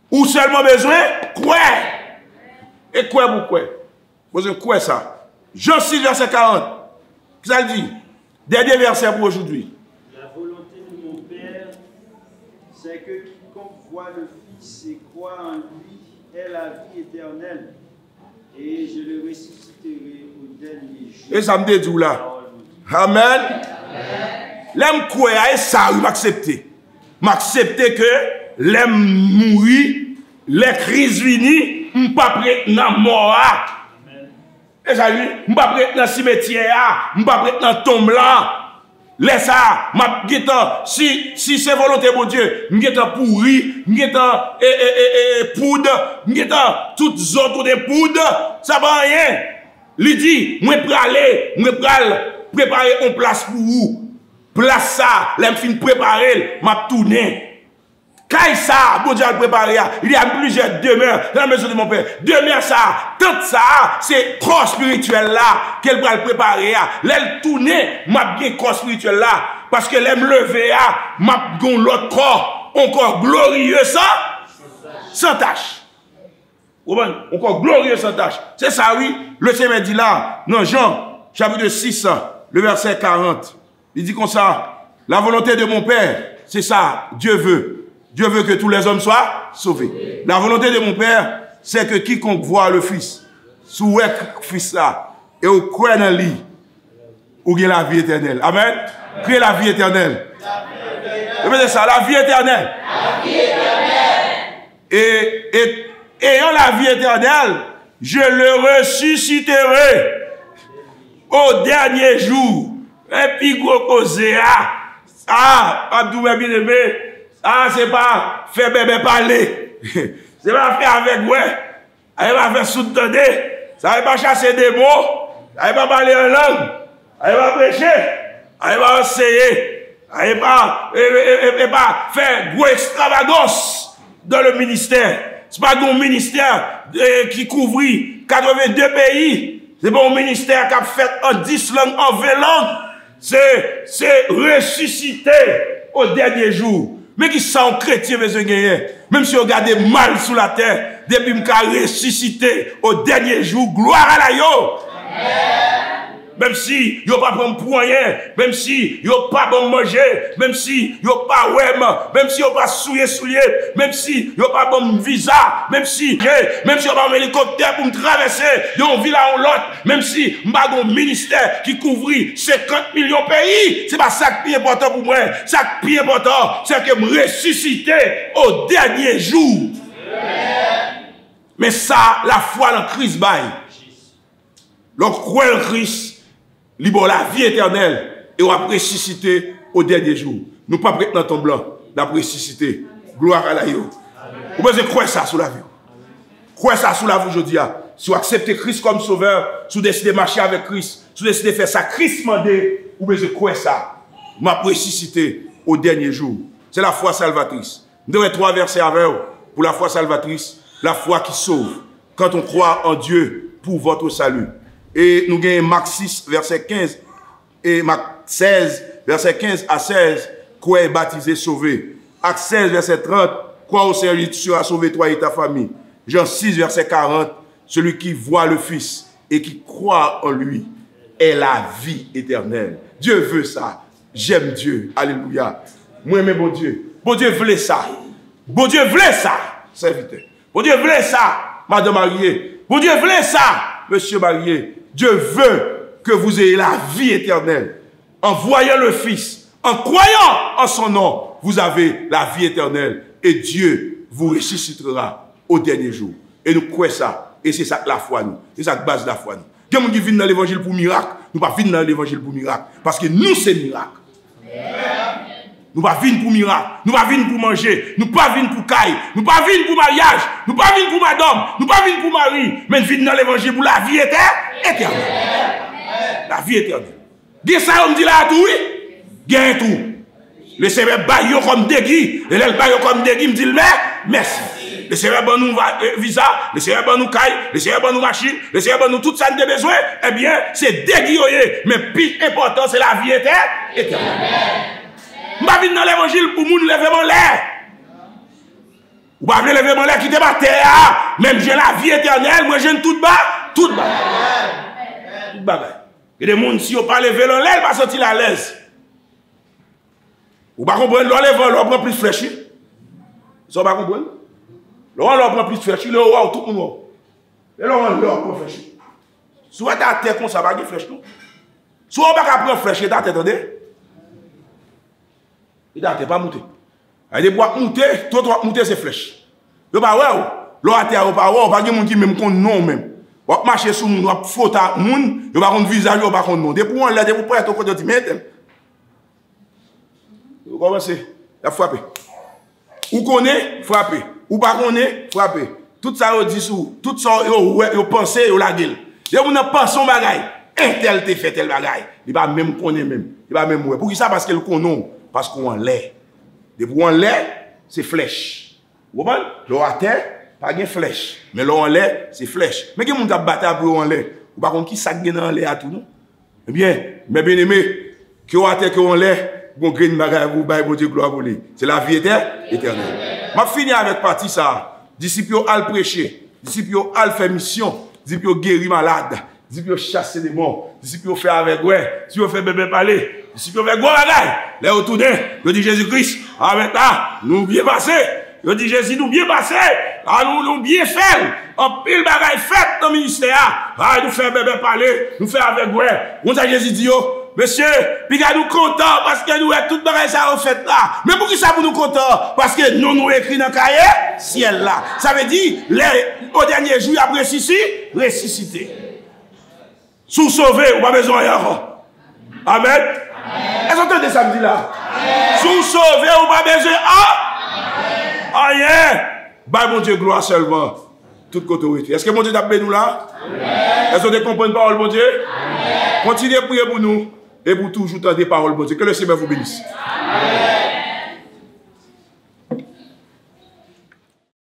ou seulement besoin, quoi? Et quoi vous quoi? Vous quoi ça? Jean 6, verset 40. Qu'est-ce que ça dit? Dernier verset pour aujourd'hui. La volonté de mon Père, c'est que quiconque voit le Fils et croit en lui ait la vie éternelle. Et je le ressusciterai au dernier jour. Et ça me dit là. Amen. L'aime quoi et ça, il m'accepter. M'accepter que l'aime mourir, les crises viennent, je ne suis pas prêt dans mort. Et ça, je ne suis pas prêt dans le cimetière, je ne suis pas prêt dans la tombe là. Laisse ça, si c'est volonté de Dieu, je suis pourri, je suis poudre, je suis toutes les autres de poudre, ça ne va rien. Il dit, je vais aller, je vais préparer une place pour vous. Place ça, l'aime fin préparer, m'a tourné. Quand ça, bon Dieu a préparé, il y a plusieurs demeures dans la maison de mon père. Demeure ça, tout ça, c'est corps spirituel là, qu'elle va le préparer. L'aime tourner, m'a bien corps spirituel là, parce que l'aime lever, m'a gon l'autre corps, encore glorieux ça, sans tâche. Encore glorieux sans tâche. C'est ça, oui, le Seigneur dit là, dans Jean, chapitre 6, le verset 40. Il dit comme ça, la volonté de mon Père, c'est ça, Dieu veut. Dieu veut que tous les hommes soient sauvés. La volonté de mon Père, c'est que quiconque voit le Fils, sous le Fils là, et au croit dans lui, ou gagne la vie éternelle. Amen. Créer la vie éternelle. Répétez ça, la vie éternelle. La vie éternelle. Et ayant la vie éternelle, je le ressusciterai au dernier jour. Et puis, gros causé, Abdou bien aimé, c'est pas faire bébé parler. C'est pas faire avec ouais. Elle va faire sous-tendre. Ça va pas chasser des mots. Elle va parler en langue. Elle va prêcher. Elle va enseigner. Elle va faire gros extravagance dans le ministère. C'est pas un ministère qui couvre 82 pays. C'est pas un ministère qui a fait en 10 langues, en 20 langues. C'est ressuscité au dernier jour. Mais qui sont chrétiens, même si vous regardez mal sous la terre, depuis que ressuscité au dernier jour, gloire à la yo. Même si yo pas bon pour rien, même si yo pas bon manger, même si yo pas ouais, même si yo pas souillé, même si yo pas bon visa, même si yo pas un hélicoptère pour me traverser d'une ville à l'autre, même si m'pas un ministère qui couvre 50 millions de pays, c'est pas ça qui est important pour moi. Ça qui est important, c'est que me ressusciter au dernier jour. Mais ça, la foi dans Christ bail. Donc, croire en Christ, libre la vie éternelle et on va ressusciter au dernier jour. Nous pas prêts dans ton blanc, la ressusciter. Gloire à la yo. Vous pouvez croire ça sous la vie. Croire ça sous la vie aujourd'hui. Si vous acceptez Christ comme sauveur, si vous décidez de marcher avec Christ, si vous décidez de faire ça, Christ m'a dit, vous pouvez croire ça. M'a ressuscité au dernier jour. C'est la foi salvatrice. Nous avons 3 versets avec vous pour la foi salvatrice, la foi qui sauve. Quand on croit en Dieu pour votre salut. Et nous gagnons Marc 6, verset 15, et Marc 16, verset 15 à 16, quoi est baptisé, sauvé. Acte 16, verset 30, quoi au Seigneur, tu seras sauvé, toi et ta famille. Jean 6, verset 40, celui qui voit le Fils et qui croit en lui est la vie éternelle. Dieu veut ça. J'aime Dieu. Alléluia. Moi, j'aime bon Dieu. Bon Dieu voulait ça. Bon Dieu voulait ça. Serviteur. Bon Dieu voulait ça, madame mariée. Bon Dieu voulait ça, monsieur marié. Dieu veut que vous ayez la vie éternelle. En voyant le Fils, en croyant en son nom, vous avez la vie éternelle. Et Dieu vous ressuscitera au dernier jour. Et nous croyons ça. Et c'est ça que la foi nous. C'est ça que base de la foi nous. Il y a des gens qui viennent dans l'évangile pour miracle. Nous ne venons pas dans l'évangile pour miracle. Parce que nous, c'est miracle. Nous ne venons pas pour miracle. Nous ne venons pas pour manger. Nous ne venons pas pour caille. Nous ne venons pas pour mariage. Nous ne venons pas pour madame. Nous ne venons pas pour mari. Mais nous venons dans l'évangile pour la vie éternelle. La vie éternelle. Dis ça, on me dit là tout, oui? Gain tout. Le Seigneur baille comme dégui. Et le baille comme dégui, me dit merci. Le Seigneur ban nous visa, le Seigneur ban nous caille, le Seigneur ban nous machine, le Seigneur ban nous tout ça de besoin. Eh bien, c'est déguillé. Mais plus important, c'est la vie éternelle. Je ne vais pas venir dans l'évangile pour nous lever mon l'air. Vous ne pouvez pas lever mon l'air, quitter ma terre. Même j'ai la vie éternelle, moi j'ai tout bas. Tout bas. Tout bas. Et des gens, si on ne pas lever l'air, ils ne vont pas sortir à l'aise. Vous ne comprenez pas, l'on prend plus fraîche. Vous ne comprenez pas? L'on prend plus fraîche, l'on tout le monde. Et l'on prend fraîche. Soit ta terre comme ça, va pas fraîche. Soit on ne va pas prendre fraîche, ta tête, attendez. Et ta tête pas monter. Il y a des bois monter, tout monter c'est fraîche. Le pas ouais, l'on a terre, on pas ouais, pas de monde qui même qu'on non même. On marcher sur moun, on faute à moun, on va contre visage, on va contre nom. Depuis on là, depuis prêt au côté de mettre. Vous commencez, la frapper. Ou connaît, frapper. Ou pas connaît, frapper. Tout ça on dit sous, tout ça on pense, on la gueule. Et on a pensé son bagaille. Un tel te fait tel bagaille. Il va même connaître même. Il va même ouais. Pour qui ça parce qu'elle connaît parce qu'on l'est. Depuis on l'est, c'est flèche. Vous comprenez? L'eau à terre, pas de flèche. Mais l'eau en lait, c'est flèche. Mais qui monte à battre pour en lait? Ou par contre qui ça gagne en lait à tout nous? Eh bien, mes bien-aimés, qui ont à terre, qui ont en lait, bon green bagaille vous bail bon Dieu gloire pour lui. C'est la vie éternelle. M'a fini avec partie ça. Disciples al prêcher, disciples al faire mission, disciples guérir malade, disciples chasser des morts, disciples faire avec ouais, disciples faire bébé parler, disciples faire gros bagaille. Les retourner, je dis Jésus-Christ, avec là, nous bien passé. Je dis Jésus, nous bien passé. Nous bien fait. En pile bagaille fait dans le ministère. Nous faire bébé parler, nous faire avec ouais. On ça Jésus dit yo. Monsieur, puis nous contents parce que nous avons tout bagaille ça fait là. Mais pour qui ça pour nous contents? Parce que nous écrit dans le cahier ciel là. Ça veut dire, au dernier jour, après ressuscité. Sous sauvé, ou pas besoin rien. Amen. Est-ce que vous entendez samedi là? Sous sauvé, ou pas besoin rien. Bah mon Dieu, gloire seulement. Toute autorité. Est-ce que mon Dieu t'a béni nous là? Est-ce que vous comprenez parole, mon Dieu? Continuez à prier pour nous. Et pour toujours tendre des paroles, bon Dieu. Que le Seigneur vous bénisse. Amen.